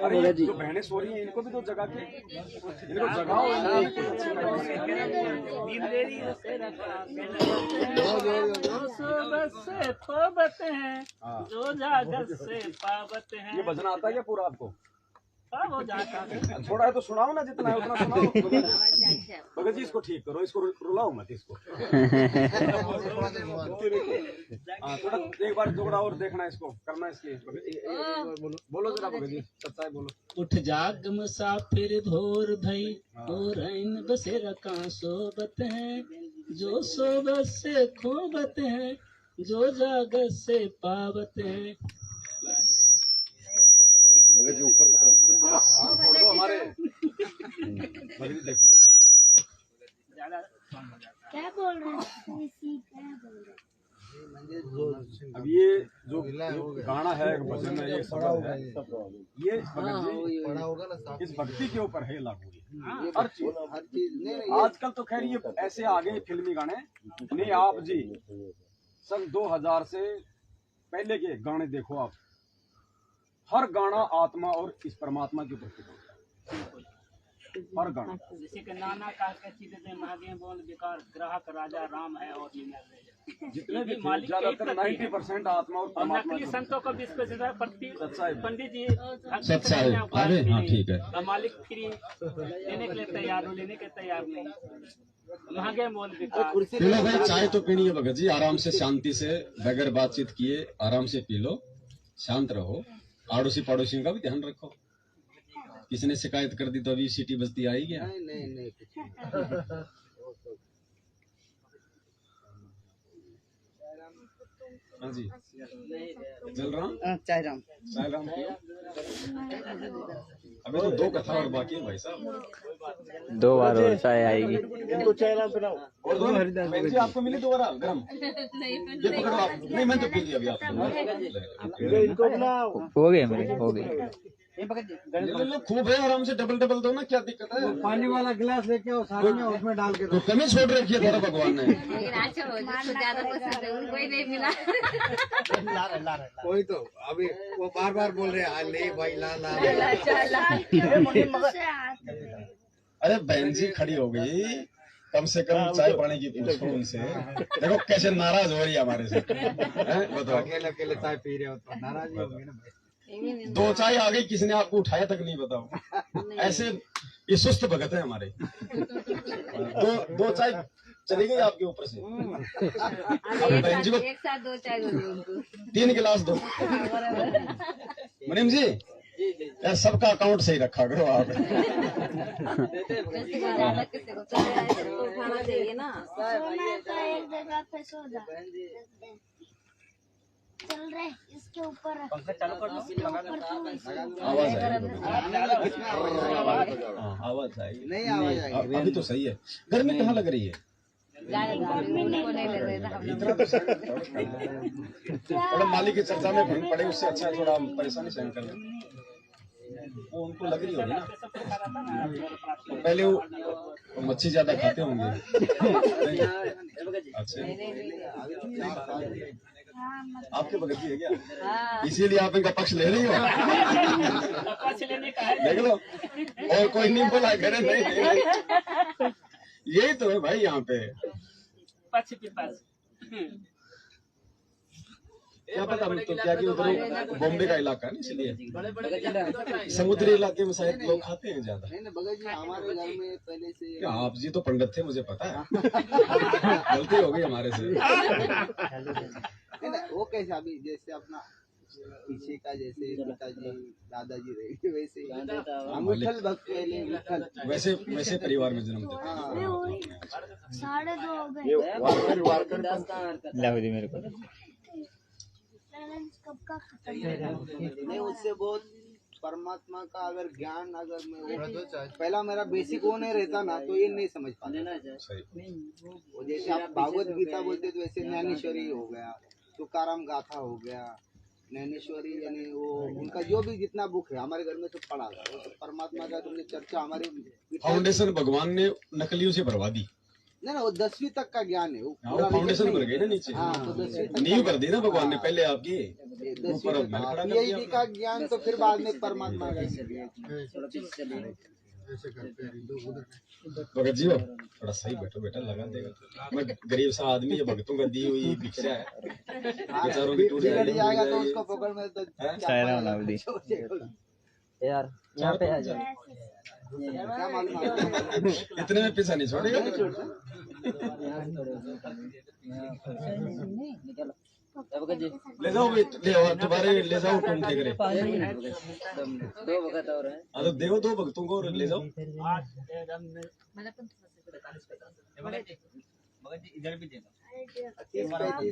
अरे ये जो बहनें सो रही हैं इनको भी तो जगा के, इनको जगाओ। नींद ले रही है, जो सोबत से तोबत हैं, हाँ। जो जागत से पावत हैं। ये भजन आता है क्या पूरा आपको? हाँ, वो जाता है। थोड़ा है तो सुनाओ ना, जितना है उतना सुनाओ। भगत जी इसको ठीक करो, इसको रुलाओ मत इसको। हाँ थोड़ा एक बार थोड़ा और देखना इसको, करना इसकी। बोलो जरा भगत जी, सच्चाई बोलो। उठ जाग मुसाफिर भोर भई, और इन बसेरा का सोबत है, जो सोबत से खोबत है, जो जागत से पावत है। भगत जी ऊपर पकड़ो, हाँ छोड़ दो हमारे। भगत जी देखो क्या बोल रहे हैं? क्या बोल रहे हैं? अब ये जो गाना है, भजन है, ये सब है, ये भगत जी इस भक्ति के ऊपर है लागू। हर चीज नहीं आजकल तो खैर ये ऐसे आ गए फिल्मी गाने। नहीं आप जी सन 2000 से पहले के गाने देखो आप, हर गाना आत्मा और इस परमात्मा के ऊपर होता है। हर गाना जैसे कि नाना का चीजें मांगे बोल बेकार, ग्राहक राजा राम है और जितने भी मालिक ज्यादातर 90% आत्मा और परमात्मा नकली के संतों का भी इसको ज्यादा सच्चाई। पंडित जी सच्चाई। अरे हाँ ठीक है। मालिक फ्री लेने के लिए तैयार हो, लेने के तैयार नहीं, महंगे मोल बेकार। पी लो भाई, चाय तो पीनी है भगत जी, आराम से शांति से बगैर बातचीत किए आराम से पी लो, शांत रहो। आड़ोसी पड़ोसियों का भी ध्यान रखो। किसी ने शिकायत कर दी तो अभी सीटी बजती आई क्या? नहीं कुछ नहीं। हाँ जी जलराम चाय राम सायराम पियो। अभी तो 2 कथा और बाकी है भाई साहब। 2 बार और चाय आएगी। इनको चाय राम पिलाओ। और दो बहन जी आपको मिली दोबारा गरम? ये पकड़ो आप। नहीं मैं तो पी लिया अभी आपको। इनको बुलाओ। हो गए मेरे, हो गए। ले लो खूब है, आराम से डबल डबल दो ना, क्या दिक्कत है? पानी वाला गिलास लेके आओ साथ में, उसमें डाल के तो कमी छोड़ रखी है थोड़ा भगवान ने। ज्यादा पसंद है उनको ही नहीं मिला। कोई तो अभी वो बार बार बोल रहे हैं ले भाई ला ला। अरे बहन जी खड़ी हो गई, कम से कम चाय पानी की पूछो उनसे। देखो कैसे नाराज हो रही है हमारे से। बताओ अकेले अकेले चाय पी रहे हो तो नाराज ही होंगे ना भाई। 2 चाय आ गई, किसी ने आपको उठाया तक नहीं, बताओ। ऐसे ये सुस्त भगत है हमारे। 2 चाय चली गई आपके ऊपर से। अब बहन जी को एक साथ 2 चाय दो उनको। 3 गिलास दो। मुनीम जी यार सबका अकाउंट सही रखा करो आप। किसी को खाना चाहिए ना। सोना का एक जगह पे सो जा। चल रहे इसके ऊपर आवाज आएगी। नहीं आवाज आएगी। अभी तो सही है। गर्मी कहाँ लग रही है? इतना तो थोड़ा मालिक की चर्चा में भंग पड़े, उससे अच्छा है थोड़ा परेशानी सहन कर लें। वो उनको लग रही होगी ना, पहले वो मच्छी ज्यादा खाते होंगे। अच्छा आपके भगत जी है क्या? इसीलिए आप इनका पक्ष ले रही हो? देख लो और कोई नहीं बोला करे नहीं। यही तो है भाई यहाँ पे। पक्ष के पास क्या पता तो क्या कि उधर बॉम्बे का इलाका है ना, इसलिए समुद्री इलाके में शायद लोग खाते हैं ज्यादा। नहीं भगत जी हमारे घर में पहले से क्या आप जी तो पंडित थे मुझे पता है। गलती हो गई हमारे से। नहीं वो कैसे अभी जैसे अपना पीछे का जैसे पिताजी दादाजी रहे वैसे हम विठल भक्त पहले विठल वैसे परिवार में जन्म दिया। 2:30 हो गए। लाओ जी मेरे को। बैलेंस कब का खत्म नहीं उससे बहुत परमात्मा का अगर ज्ञान अगर मैं पहला मेरा बेसिक वो नहीं रहता ना तो ये नहीं समझ पाता। सही। वो जैसे आप भागवत गीता बोलते तो वैसे ज्ञानेश्वरी हो गया, तुकाराम गाथा हो गया, ज्ञानेश्वरी यानी वो उनका जो भी जितना बुक है हमारे घर में सब पढ़ा गया। वो सब परमात्मा का तुमने चर्चा हमारे फाउंडेशन भगवान ने नकलियों से भरवा दी। नहीं ना, वो 10वीं तक का ज्ञान है वो हाँ, पूरा वो फाउंडेशन नहीं बन है। गई ना नीचे, हाँ, तो 10वीं तक नींव का कर दी ना भगवान ने पहले आपकी, 10वीं ऊपर तक अब मैंने खड़ा कर PhD दिया का ज्ञान तो फिर बाद में परमात्मा का। भगत जी हो थोड़ा सही बैठो बेटा, लगा देगा। मैं गरीब सा आदमी है, भगतों का दी हुई भिक्षा है, बेचारों की टूट बिगड़ जाएगा तो जाएगी। उसको पकड़ में तो हैं? शायरा बना दी यार, यहाँ पे आ जाओ। क्या मालूम आपको? इतने में पीछा नहीं छोड़ेगा। नहीं छोड़ता। ले जाओ भाई, ले आओ तुम्हारे, ले जाओ तुम फेंक रहे। दो वक्त और है। हाँ तो देव दो भगतों को और ले जाओ। दे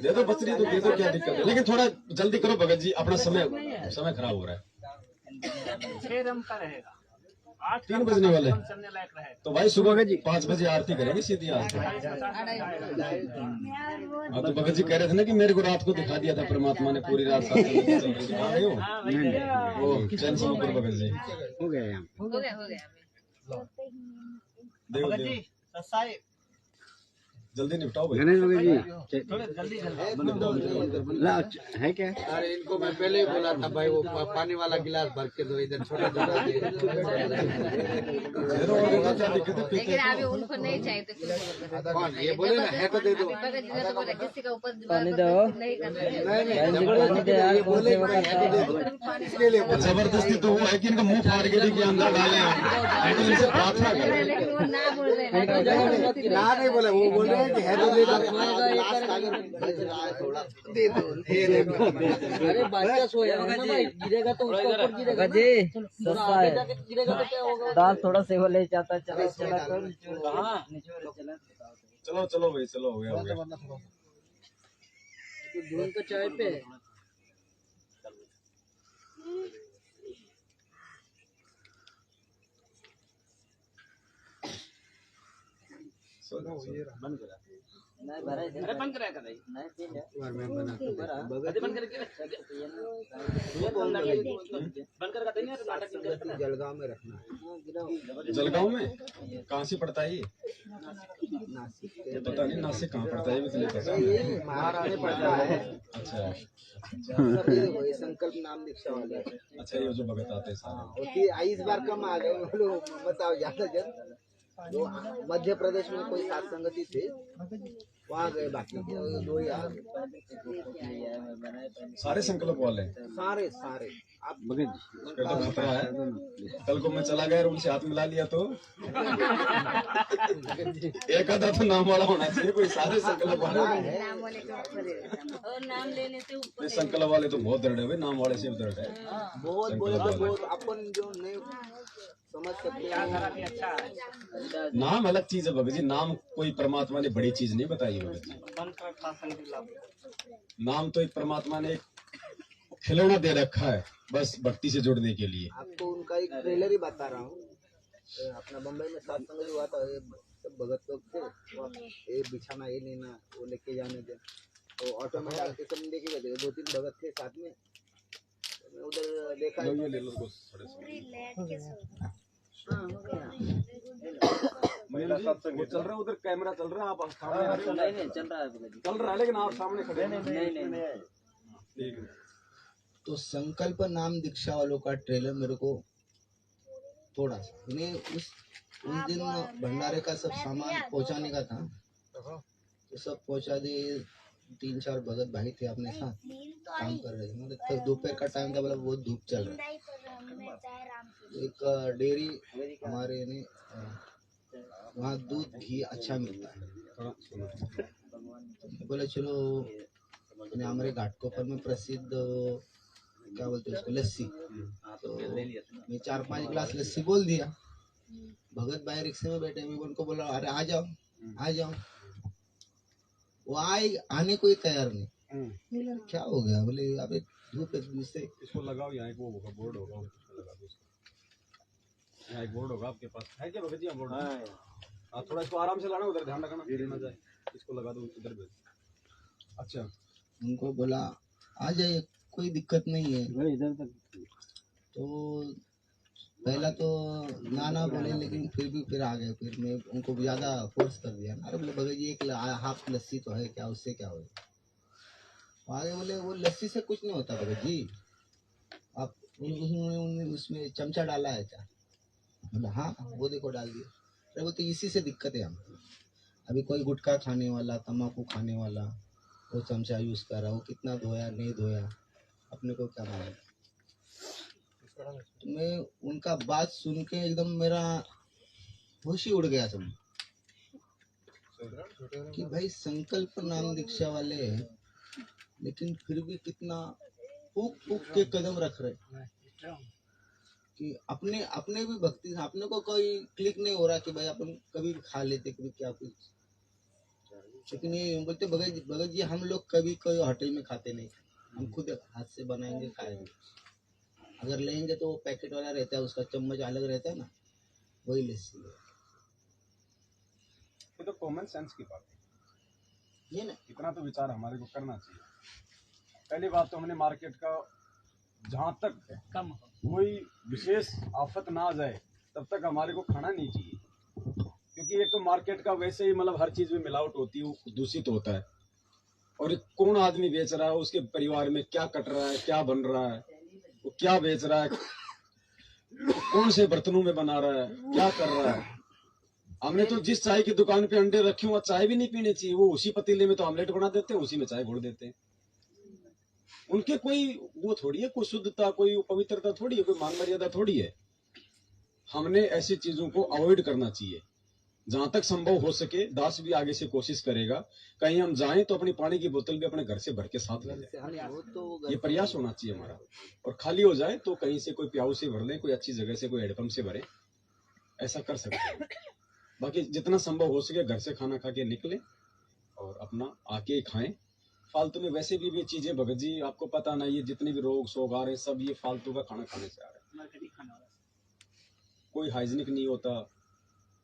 दो बचरी तो दे दो, क्या दिक्कत है, लेकिन थोड़ा जल्दी करो भगत जी, अपना समय खराब हो रहा है। 6 रम का रहेगा, 8 3 बजने वाले हैं। चलने लायक रहेगा। तो भाई सुबह 5 बजे आरती करेंगे सीधी आरती। हाँ तो भगत जी कह रहे थे ना कि मेरे को रात को दिखा दिया था परमात्मा ने, पूरी रात साथ चल रही थी। आ गए हो? ओ चैन से ऊपर भगत जी हो गया हो गया देव देव जल्दी निपटाओ भाई। गणेश भगत जी थोड़े जल्दी है क्या? अरे इनको मैं पहले ही बोला था भाई, वो पानी वाला गिलास भर के दो, इधर छोटा छोटा दे। लेकिन अभी उनको नहीं चाहिए तो क्यों कौन ये बोले ना है तो दे दो। किसी का ऊपर पानी दो। नहीं करना है। नहीं ये बोले कि भाई है तो दे दो, इसके लिए बोला। जबरदस्ती तो वो है कि इनका मुंह फाड़ के देखिए अंदर डाले हैं, तो इनसे प्रार्थना करें। लेकिन वो ना बोल रहे हैं ना नहीं बोले, वो बोल रहे हैं कि है तो दे दो। गिलास अगर बच रहा है थोड़ा दे दो, दे दो। अरे बच्चा सोया है ना भाई, गिरेगा तो उसके ऊपर गिरेगा जी। सस्ता है, दाल थोड़ा सेवा ले जाता, चला चला कर चलो चलो भाई चलो, हो गया हो गया। दूध का चाय पे नहीं भरा है। अरे बंद कराया कर भाई, नहीं पी ले। बंद कर देंगे नाटक नहीं करना। जलगांव में रखना है। जलगांव में कहाँ से पड़ता है ये? पता नहीं नासिक कहाँ पड़ता है, मुझे नहीं पता। ये महाराष्ट्र में पड़ता है। अच्छा सब ये वो, ये संकल्प नाम दीक्षा वाले। अच्छा, ये जो भगत आते हैं सारे। होती इस बार कम आ गए वो लोग, बताओ ज्यादा जन। वो मध्य प्रदेश में कोई सात संगति थे, वहाँ गए, बाकी के दो ही आ गए। सारे संकल्प वाले हैं। सारे सारे आप उसका तो खतरा है, कल को मैं चला गया और उनसे हाथ मिला लिया तो एक आधा तो नाम वाला होना चाहिए, कोई सारे संकल्प वाले। नाम वाले के ऊपर है। और नाम लेने से ऊपर ये संकल्प वाले तो बहुत दृढ़ है भाई, नाम वाले से भी दृढ़ है। बहुत बोले तो बहुत, अपन जो नहीं समझ सकते हैं। अच्छा है। नाम अलग चीज है भगत जी, नाम कोई परमात्मा ने बड़ी चीज नहीं बताई भगत जी। मंत्र शासन की लाभ। नाम तो एक परमात्मा ने एक खिलौना दे रखा है, बस भक्ति से जुड़ने के लिए। आपको उनका एक ट्रेलर ही बता रहा हूँ। अपना बम्बई में सात संगति हुआ था, ये सब भगत लोग थे, वो ये बिछाना ये लेना, वो लेके जाने दे, तो ऑटो में डाल के सब लेके गए थे। 2-3 भगत थे साथ में, मैं उधर देखा। ये ले लो उसको, थोड़े से। महिला सत्संग वो चल रहा है, उधर कैमरा चल रहा है, आप सामने आ रहे हो। नहीं चल रहा है भगत जी। चल रहा है लेकिन आप सामने खड़े हैं। नहीं ठीक है। तो संकल्प नाम दीक्षा वालों का ट्रेलर मेरे को थोड़ा सा, उन्हें उस दिन भंडारे का सब सामान पहुंचाने का था, तो सब पहुंचा दिए। 3-4 भगत भाई थे अपने साथ, काम कर रहे थे। मतलब तक दोपहर का टाइम था, मतलब बहुत धूप चल रहा है। एक डेयरी हमारे ने वहाँ दूध घी अच्छा मिलता है, बोले चलो हमारे घाटकोपर में प्रसिद्ध क्या बोलते हैं उसको, लस्सी। तो मैं 4-5 गिलास लस्सी बोल दिया। भगत भाई रिक्शे में बैठे, मैं उनको बोला अरे आ जाओ आ जाओ, वो आने को ही तैयार नहीं। क्या हो गया? बोले अबे धूप से इसको लगाओ, यहाँ एक वो होगा बोर्ड होगा, उसको लगा दो इसको। यहाँ एक बोर्ड होगा आपके पास है क्या भगत जी? बोर्ड हाँ, थोड़ा इसको आराम से लाना, उधर ध्यान रखना गिर ना जाए। इसको लगा दो इधर भेज। अच्छा, उनको बोला आ जाइए, कोई दिक्कत नहीं है। इधर तक तो पहला तो ना बोले, लेकिन फिर आ गए। फिर मैं उनको ज्यादा फोर्स कर दिया। अरे बोले भगत जी, एक हाफ लस्सी तो है, क्या उससे क्या होगा? आगे बोले वो लस्सी से कुछ नहीं होता भगत जी, आप उसमें चमचा डाला है क्या? बोला हाँ, वो देखो डाल दिया। अरे वो तो इसी से दिक्कत है हमको। अभी कोई गुटखा खाने वाला, तम्बाकू खाने वाला, वो चमचा यूज कर रहा, वो कितना धोया नहीं धोया, अपने को क्या मालूम। तो मैं उनका बात सुन के एकदम मेरा होश ही उड़ गया सब, कि भाई संकल्प नाम दीक्षा वाले हैं, लेकिन फिर भी कितना फूक फूक के कदम रख रहे कि अपने अपने भी भक्ति, अपने को कोई क्लिक नहीं हो रहा कि भाई अपन कभी भी खा लेते, कभी क्या कुछ। लेकिन ये बोलते भगत जी हम लोग कभी कोई होटल में खाते नहीं, हम खुद हाथ से बनाएंगे खाएंगे। अगर लेंगे तो वो पैकेट वाला रहता है, उसका चम्मच अलग रहता है ना, वही लस्सी है। ये तो कॉमन सेंस की बात है, ये ना इतना तो विचार हमारे को करना चाहिए। पहली बात तो हमने मार्केट का जहाँ तक कम कोई विशेष आफत ना आ जाए तब तक हमारे को खाना नहीं चाहिए, क्योंकि एक तो मार्केट का वैसे ही मतलब हर चीज में मिलावट होती है, दूषित होता है। और कौन आदमी बेच रहा है, उसके परिवार में क्या कट रहा है, क्या बन रहा है, वो क्या बेच रहा है, कौन से बर्तनों में बना रहा है, क्या कर रहा है। हमने तो जिस चाय की दुकान पे अंडे रखे हुआ, चाय भी नहीं पीनी चाहिए, वो उसी पतीले में तो ऑमलेट बना देते हैं, उसी में चाय घोल देते हैं। उनके कोई वो थोड़ी है, कोई शुद्धता, कोई पवित्रता थोड़ी है, कोई मान मर्यादा थोड़ी है। हमने ऐसी चीजों को अवॉइड करना चाहिए जहां तक संभव हो सके। दास भी आगे से कोशिश करेगा, कहीं हम जाएं तो अपनी पानी की बोतल भी अपने घर से भर के साथ ले जाए, ये प्रयास होना चाहिए हमारा। और खाली हो जाए तो कहीं से कोई प्याऊ से भर लें, कोई अच्छी जगह से, कोई हेडपंप से भरें, ऐसा कर सकते हैं। बाकी जितना संभव हो सके घर से खाना खा के निकले और अपना आके खाएं। फालतू में वैसे भी चीजें भगत जी आपको पता ना, ये जितने भी रोग शोग आ रहे हैं सब ये फालतू का खाना खाने से आ रहे हैं। कोई हाइजीनिक नहीं होता,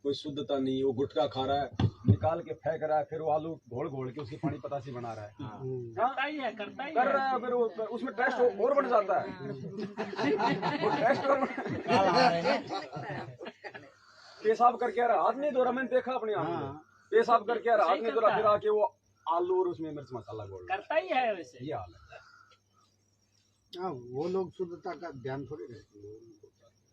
कोई शुद्धता नहीं। वो गुटखा खा रहा है, निकाल के फेंक रहा है, फिर वो आलू घोल घोल के उसकी पानी पतासी बना रहा है, कर रहा है, फिर उसमें टेस्ट और बढ़ जाता है। वो टेस्ट और पेशाब करके आ रहा, हाथ नहीं धो रहा, मैंने देखा अपनी आंखों में, पेशाब करके आ रहा, हाथ नहीं धो रहा, फिर आके वो आलू और उसमें मिर्च मसाला घोल करता ही है वैसे। ये हाल है। वो लोग शुद्धता का ध्यान थोड़ी रखते हैं।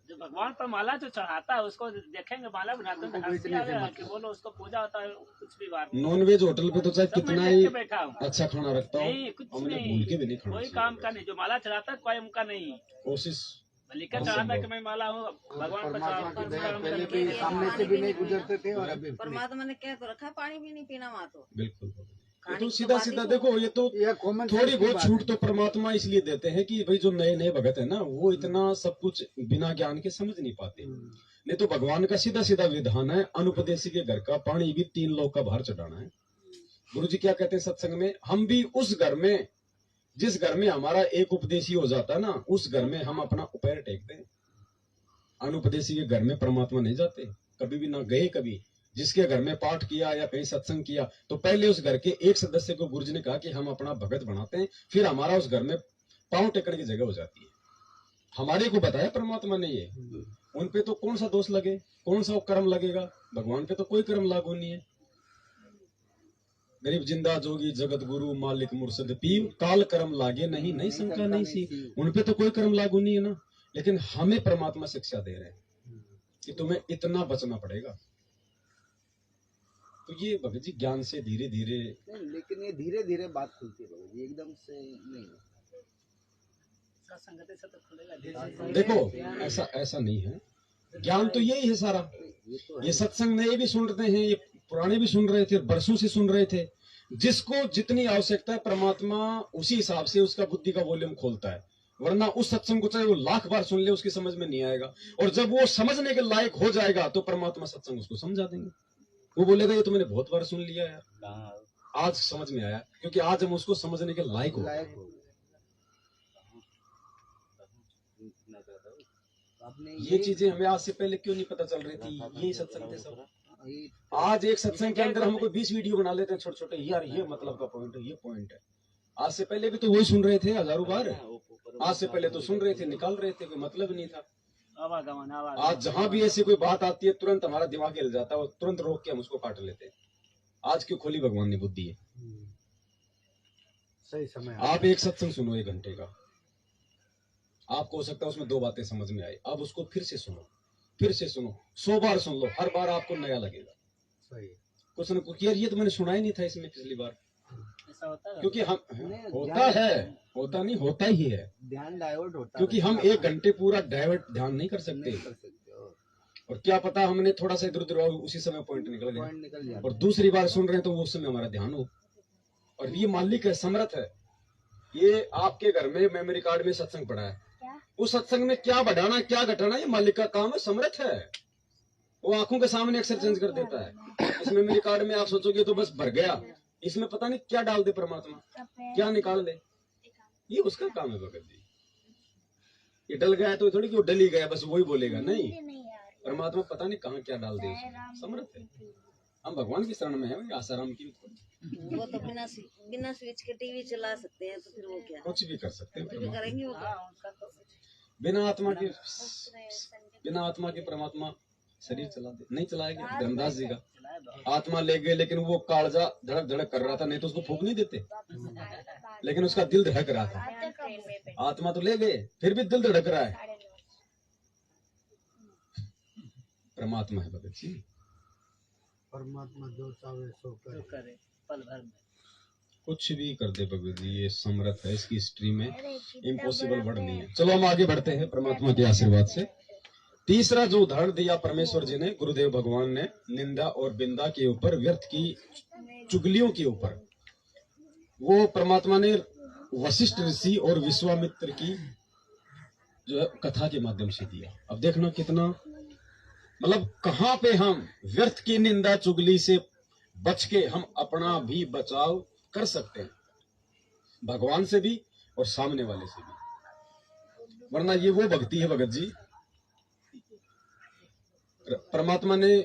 जो भगवान पर माला जो चढ़ाता है उसको देखेंगे, माला बनाते हैं तो हंसी आएगा कि बोलो उसको पूजा होता है कुछ भी बार। नॉन वेज होटल पे तो चाहे कितना ही अच्छा खाना रखता हूँ, नहीं कुछ हमने नहीं, भूल के भी नहीं खाना कोई चाहिए। काम का नहीं। जो माला चढ़ाता है कोई उनका नहीं, कोशिश लिखा चढ़ाता है कि मैं माला हूँ भगवान पहले भी सामने से भी नहीं गुजरते थे और अभी परमात्मा ने क्या तो रखा, पानी भी नहीं पीना वहाँ तो। बिल्कुल। ये तो सीधा सीधा देखो, ये तो थोड़ी बहुत छूट तो परमात्मा इसलिए देते हैं कि भाई जो नए नए भगत है ना, वो इतना सब कुछ बिना ज्ञान के समझ नहीं पाते। नहीं तो भगवान का सीधा सीधा विधान है, अनुपदेशी के घर का पानी भी 3 लोग का भार चढ़ाना है। गुरु जी क्या कहते हैं सत्संग में, हम भी उस घर में, जिस घर में हमारा एक उपदेशी हो जाता है ना, उस घर में हम अपना पैर टेकते हैं। अनुपदेशी के घर में परमात्मा नहीं जाते, कभी भी ना गए। कभी जिसके घर में पाठ किया या कहीं सत्संग किया तो पहले उस घर के एक सदस्य को गुरु जी ने कहा कि हम अपना भगत बनाते हैं, फिर हमारा उस घर में पांव टेकने की जगह हो जाती है। हमारे को बताया परमात्मा ने ये, उन पे तो कौन सा दोष लगे, कौन सा कर्म लगेगा, भगवान पे तो कोई कर्म लागू नहीं है। गरीब जिंदा जोगी जगत गुरु मालिक मुर्शद पीर, काल कर्म लागे नहीं, नहीं शंका नहीं सी, उन पे तो कोई कर्म लागू नहीं है ना। लेकिन हमें परमात्मा शिक्षा दे रहे हैं कि तुम्हें इतना बचना पड़ेगा। तो ये भगत जी ज्ञान से धीरे धीरे, लेकिन ये धीरे धीरे बात खुलती है, एकदम से नहीं। देखो ऐसा नहीं है, ज्ञान तो यही है सारा। ये सत्संग नए भी सुन रहे हैं, ये पुराने भी सुन रहे थे, बरसों से सुन रहे थे। जिसको जितनी आवश्यकता है परमात्मा उसी हिसाब से उसका बुद्धि का वॉल्यूम खोलता है, वरना उस सत्संग को चाहे वो 1,00,000 बार सुन ले उसकी समझ में नहीं आएगा। और जब वो समझने के लायक हो जाएगा तो परमात्मा सत्संग उसको समझा देंगे। वो बोलेगा ये तो मैंने बहुत बार सुन लिया यार, आज समझ में आया, क्योंकि आज हम उसको समझने के लायक हो गए। ये चीजें हमें आज से पहले क्यों नहीं पता चल रही थी? यही सत्संग थे सब। आज एक सत्संग के अंदर हम कोई 20 वीडियो बना लेते हैं छोटे छोटे, यार ये मतलब का पॉइंट है, ये पॉइंट है। आज से पहले भी तो वही सुन रहे थे हजारों बार, आज से पहले तो सुन रहे थे, निकाल रहे थे, कोई मतलब नहीं था। आवागमन आज जहां भी ऐसी कोई बात आती है तुरंत हमारा दिमाग हिल जाता है और तुरंत रोक के हम उसको काट लेते हैं। आज क्यों खोली भगवान ने बुद्धि है। सही समय आप एक सत्संग सुनो 1 घंटे का, आपको हो सकता है उसमें 2 बातें समझ में आई, अब उसको फिर से सुनो, फिर से सुनो, 100 बार सुन लो, हर बार आपको नया लगेगा। सही कुछ न कुछ यार ये तो मैंने सुना ही नहीं था इसमें पिछली बार, ऐसा होता है। क्योंकि हम होता है, होता नहीं, होता ही है, ध्यान डाइवर्ट होता क्योंकि हम 1 घंटे पूरा डाइवर्ट ध्यान नहीं कर सकते। और क्या पता हमने थोड़ा सा इधर उधर उसी समय पॉइंट निकल गया, पॉइंट निकल जाता और दूसरी बार सुन रहे हैं तो वो उस समय हमारा ध्यान हो। और ये मालिक है, समर्थ है। ये आपके घर में मेमोरी कार्ड में सत्संग पड़ा है, उस सत्संग में क्या बढ़ाना क्या घटाना ये मालिक का काम है, समर्थ है। वो आंखों के सामने अक्सर चेंज कर देता है। इस मेमोरी कार्ड में आप सोचोगे तो बस भर गया, इसमें पता नहीं क्या डाल दे परमात्मा, क्या निकाल दे, ये उसका काम है भगत जी। ये डल गया है तो थोड़ी कि वो डल ही गया बस वही बोलेगा, नहीं, परमात्मा पता नहीं कहाँ क्या डाल दे, उसमें समर्थ है। हम भगवान की शरण में है, आसाराम की वो तो बिना स्विच के टीवी चला सकते हैं, तो फिर वो क्या कुछ भी कर सकते कुछ भी हैं। करेंगे वो क्या? बिना आत्मा के परमात्मा शरीर चला दे, नहीं चलाएगा। धर्मदास जी का आत्मा ले गए लेकिन वो कालजा धड़क धड़क कर रहा था, नहीं तो उसको फूंक नहीं देते, लेकिन उसका दिल धड़क रहा था। आत्मा तो ले गए फिर भी दिल धड़क रहा है। परमात्मा है भगत जी। परमात्मा जो चाहे सो जो करे पल भर में। कुछ भी कर दे भगत जी, ये समर्थ है, इसकी हिस्ट्री में इम्पॉसिबल वर्ड नहीं है। चलो हम आगे बढ़ते हैं परमात्मा के आशीर्वाद से। तीसरा जो उदाहरण दिया परमेश्वर जी ने, गुरुदेव भगवान ने, निंदा और बिंदा के ऊपर, व्यर्थ की चुगलियों के ऊपर, वो परमात्मा ने वशिष्ठ ऋषि और विश्वामित्र की जो है कथा के माध्यम से दिया। अब देखना कितना, मतलब कहाँ पे हम व्यर्थ की निंदा चुगली से बच के हम अपना भी बचाव कर सकते हैं, भगवान से भी और सामने वाले से भी। वरना ये वो भक्ति है भगत जी। परमात्मा ने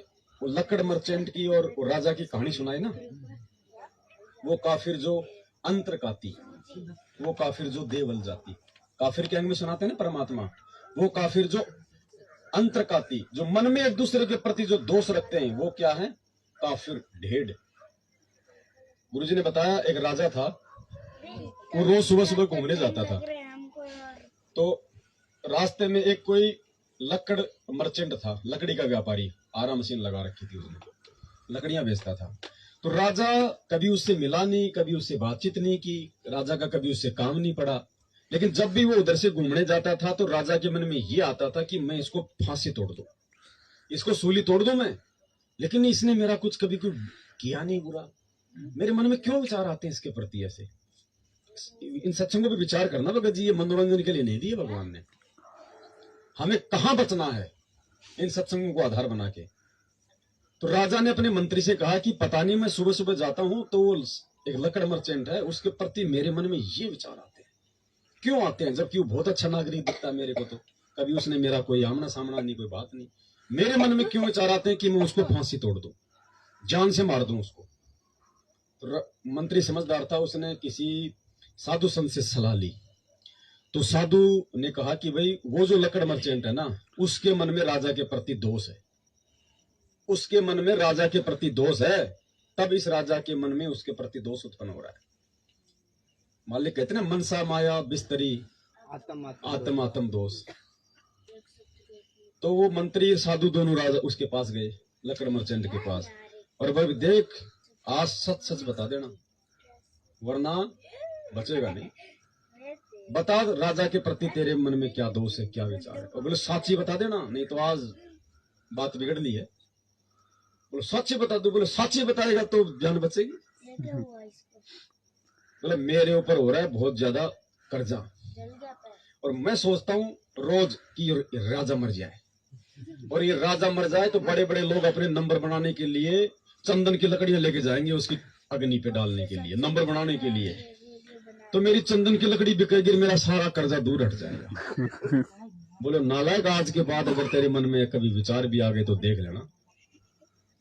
वो लकड़ मर्चेंट की और राजा की कहानी सुनाई ना, वो काफिर जो अंतरकाती, वो काफिर जो देवल जाति, काफिर के अंग में सुनाते हैं ना परमात्मा, वो काफिर जो अंतरकाती, जो मन में एक दूसरे के प्रति जो दोष रखते हैं, वो क्या है, काफिर ढेड। गुरुजी ने बताया एक राजा था, वो रोज सुबह सुबह घूमने जाता था, तो रास्ते में एक कोई लकड़ मर्चेंट था, लकड़ी का व्यापारी, आरा मशीन लगा रखी थी उसने, लकड़ियां बेचता था। तो राजा कभी उससे मिला नहीं, कभी उससे बातचीत नहीं की, राजा का कभी उससे काम नहीं पड़ा। लेकिन जब भी वो उधर से घूमने जाता था तो राजा के मन में ये आता था कि मैं इसको फांसी तोड़ दूं, इसको सूली तोड़ दूं मैं, लेकिन इसने मेरा कुछ कभी कोई किया नहीं बुरा, मेरे मन में क्यों विचार आते हैं इसके प्रति ऐसे। इन सत्संगों पे विचार करना भगत जी, ये मनोरंजन के लिए नहीं दिए भगवान ने, हमें कहां बचना है इन सत्संगों को आधार बना के। तो राजा ने अपने मंत्री से कहा कि पता नहीं, मैं सुबह सुबह जाता हूं तो एक लकड़ मर्चेंट है, उसके प्रति मेरे मन में ये विचार आते हैं, क्यों आते हैं, जबकि वो बहुत अच्छा नागरिक दिखता है मेरे को, तो कभी उसने मेरा कोई आमना सामना नहीं, कोई बात नहीं, मेरे मन में क्यों विचार आते हैं कि मैं उसको फांसी तोड़ दूं, जान से मार दूं उसको। तो मंत्री समझदार था, उसने किसी साधु संत से सलाह ली। तो साधु ने कहा कि भाई वो जो लकड़ मर्चेंट है ना, उसके मन में राजा के प्रति दोष है, उसके मन में राजा के प्रति दोष है, तब इस राजा के मन में उसके प्रति दोष उत्पन्न हो रहा है। मालिक कहते ना, मनसा माया बिस्तरी आत्म आत्म दोष। तो वो मंत्री साधु दोनों राजा उसके पास गए, लकड़ मर्चेंट के पास, और भाई देख आज सच सच बता देना वरना बचेगा नहीं, बता राजा के प्रति तेरे मन में क्या दोष है, क्या विचार है। और बोले साची बता देना, नहीं तो आज बात बिगड़ ली है। बोले साची बता दो, बोले साची बताएगा तो जान बचेगी। बोले मेरे ऊपर हो रहा है बहुत ज्यादा कर्जा, और मैं सोचता हूँ रोज कि राजा मर जाए, और ये राजा मर जाए तो बड़े बड़े लोग अपने नंबर बनाने के लिए चंदन की लकड़ियां लेके जाएंगे उसकी अग्नि पे डालने के लिए, नंबर बनाने के लिए। तो मेरी चंदन की लकड़ी बिकेगी, मेरा सारा कर्जा दूर हट जाएगा। बोले नालायक, आज के बाद अगर तेरे मन में कभी विचार भी आ गए तो देख लेना,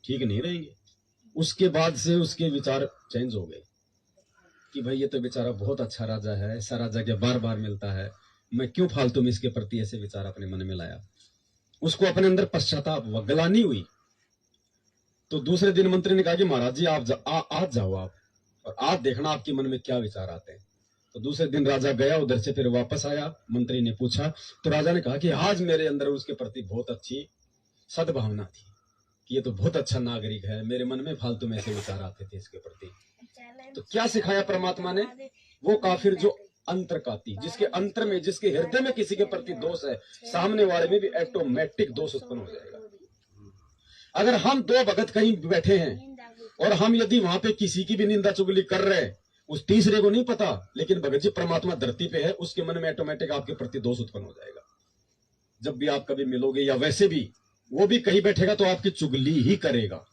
ठीक नहीं रहेंगे। उसके बाद से उसके विचार चेंज हो गए कि भाई ये तो बेचारा बहुत अच्छा राजा है, ऐसा राजा क्या बार बार मिलता है, मैं क्यों फालतू में इसके प्रति ऐसे विचार अपने मन में लाया। उसको अपने अंदर पश्चाताप हुआ, ग्लानि हुई। तो दूसरे दिन मंत्री ने कहा कि महाराज जी आप आज जाओ आप, और आज देखना आपके मन में क्या विचार आते हैं। तो दूसरे दिन राजा गया उधर से, फिर वापस आया। मंत्री ने पूछा तो राजा ने कहा कि आज मेरे अंदर उसके प्रति बहुत अच्छी सद्भावना थी कि ये तो बहुत अच्छा नागरिक है, मेरे मन में फालतू में ऐसे विचार आते थे इसके प्रति। तो क्या सिखाया परमात्मा ने? वो काफिर जो अंतर्काती, जिसके अंतर में, जिसके हृदय में किसी के प्रति दोष है, सामने वाले में भी ऑटोमेटिक दोष उत्पन्न हो जाएगा। अगर हम दो भगत कहीं बैठे हैं और हम यदि वहां पे किसी की भी निंदा चुगली कर रहे हैं, उस तीसरे को नहीं पता, लेकिन भगत जी परमात्मा धरती पे है, उसके मन में ऑटोमेटिक आपके प्रति दोष उत्पन्न हो जाएगा। जब भी आप कभी मिलोगे या वैसे भी वो भी कहीं बैठेगा तो आपकी चुगली ही करेगा।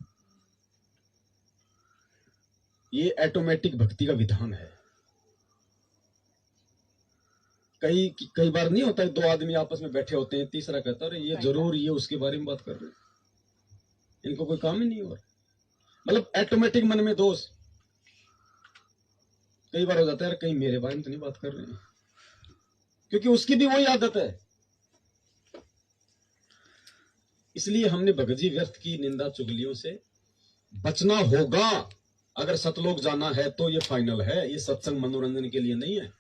ये ऑटोमेटिक भक्ति का विधान है। कई बार नहीं होता है, दो आदमी आपस में बैठे होते हैं, तीसरा कहता है ये जरूर ये उसके बारे में बात कर रहे हैं, इनको कोई काम ही नहीं हो रहा। मतलब ऑटोमेटिक मन में दोष कई बार हो जाता है, कहीं मेरे बारे में तो नहीं बात कर रहे हैं, क्योंकि उसकी भी वही आदत है। इसलिए हमने भगत जी व्यर्थ की निंदा चुगलियों से बचना होगा। अगर सतलोक जाना है तो ये फाइनल है, ये सत्संग मनोरंजन के लिए नहीं है।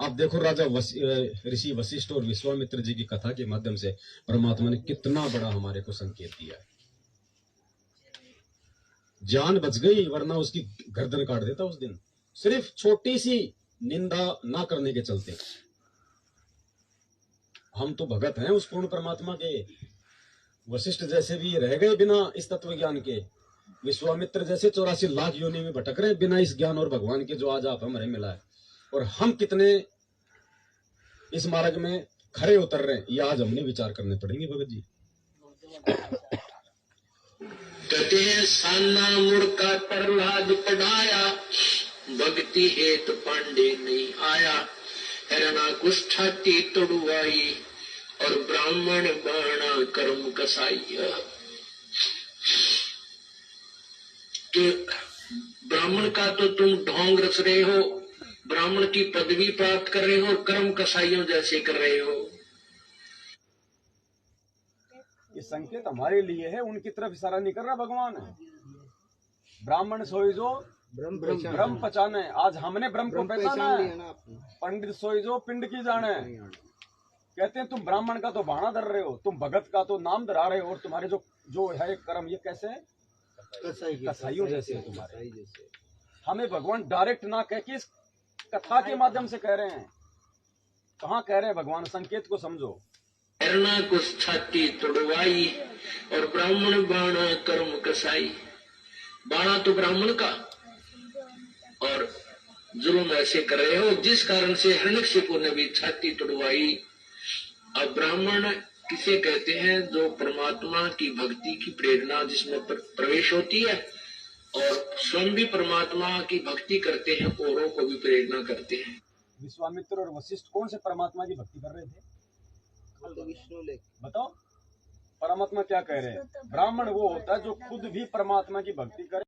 आप देखो राजा ऋषि वशिष्ठ और विश्वामित्र जी की कथा के माध्यम से परमात्मा ने कितना बड़ा हमारे को संकेत दिया है। जान बच गई, वरना उसकी गर्दन काट देता उस दिन, सिर्फ छोटी सी निंदा ना करने के चलते। हम तो भगत हैं उस पूर्ण परमात्मा के। वशिष्ठ जैसे भी रह गए बिना इस तत्व ज्ञान के, विश्वामित्र जैसे 84 लाख योनि में भटक रहे बिना इस ज्ञान और भगवान के जो आज आप हमारे मिला है, और हम कितने इस मार्ग में खरे उतर रहे हैं, ये आज हमने विचार करने पड़ेंगे भगत जी। कहते हैं साना मुड़का प्रहलाद पढ़ाया, भक्ति हेत पांडे नहीं आया, हिरणा कुष्ठाती तोड़वाई और ब्राह्मण बाणा कर्म कसाई। कि ब्राह्मण का तो तुम ढोंग रच रहे हो, ब्राह्मण की पदवी प्राप्त कर रहे हो और कर्म कसाइयों जैसे कर रहे हो। ये संकेत हमारे लिए है, उनकी तरफ इशारा नहीं कर रहा भगवान। ब्राह्मण सोई जो ब्रह्म पहचाने, आज हमने ब्रह्म को पहचाना है। पंडित सोई जो पिंड की जाने। कहते हैं तुम ब्राह्मण का तो बाणा धर रहे हो, तुम भगत का तो नाम धरा रहे हो, और तुम्हारे जो है कर्म ये कैसे है? कसाइयों जैसे है तुम्हारे। हमें भगवान डायरेक्ट ना कह के इस कथा के माध्यम से कह रहे हैं। कहाँ कह रहे हैं भगवान? संकेत को समझो। हिरणा कुष्ठाती तोड़वाई और ब्राह्मण बाणा कर्म कसाई। बाणा तो ब्राह्मण का, और जुर्म ऐसे कर रहे हो जिस कारण से हिरण्यकशिपु ने भी छाती तोड़वाई। अब ब्राह्मण किसे कहते हैं? जो परमात्मा की भक्ति की प्रेरणा जिसमें प्रवेश होती है, और स्वयं भी परमात्मा की भक्ति करते हैं, औरों को भी प्रेरणा करते हैं। विश्वामित्र और वशिष्ठ कौन से परमात्मा की भक्ति कर रहे थे? बताओ, परमात्मा क्या कह रहे हैं? ब्राह्मण वो होता है जो खुद भी परमात्मा की भक्ति करे।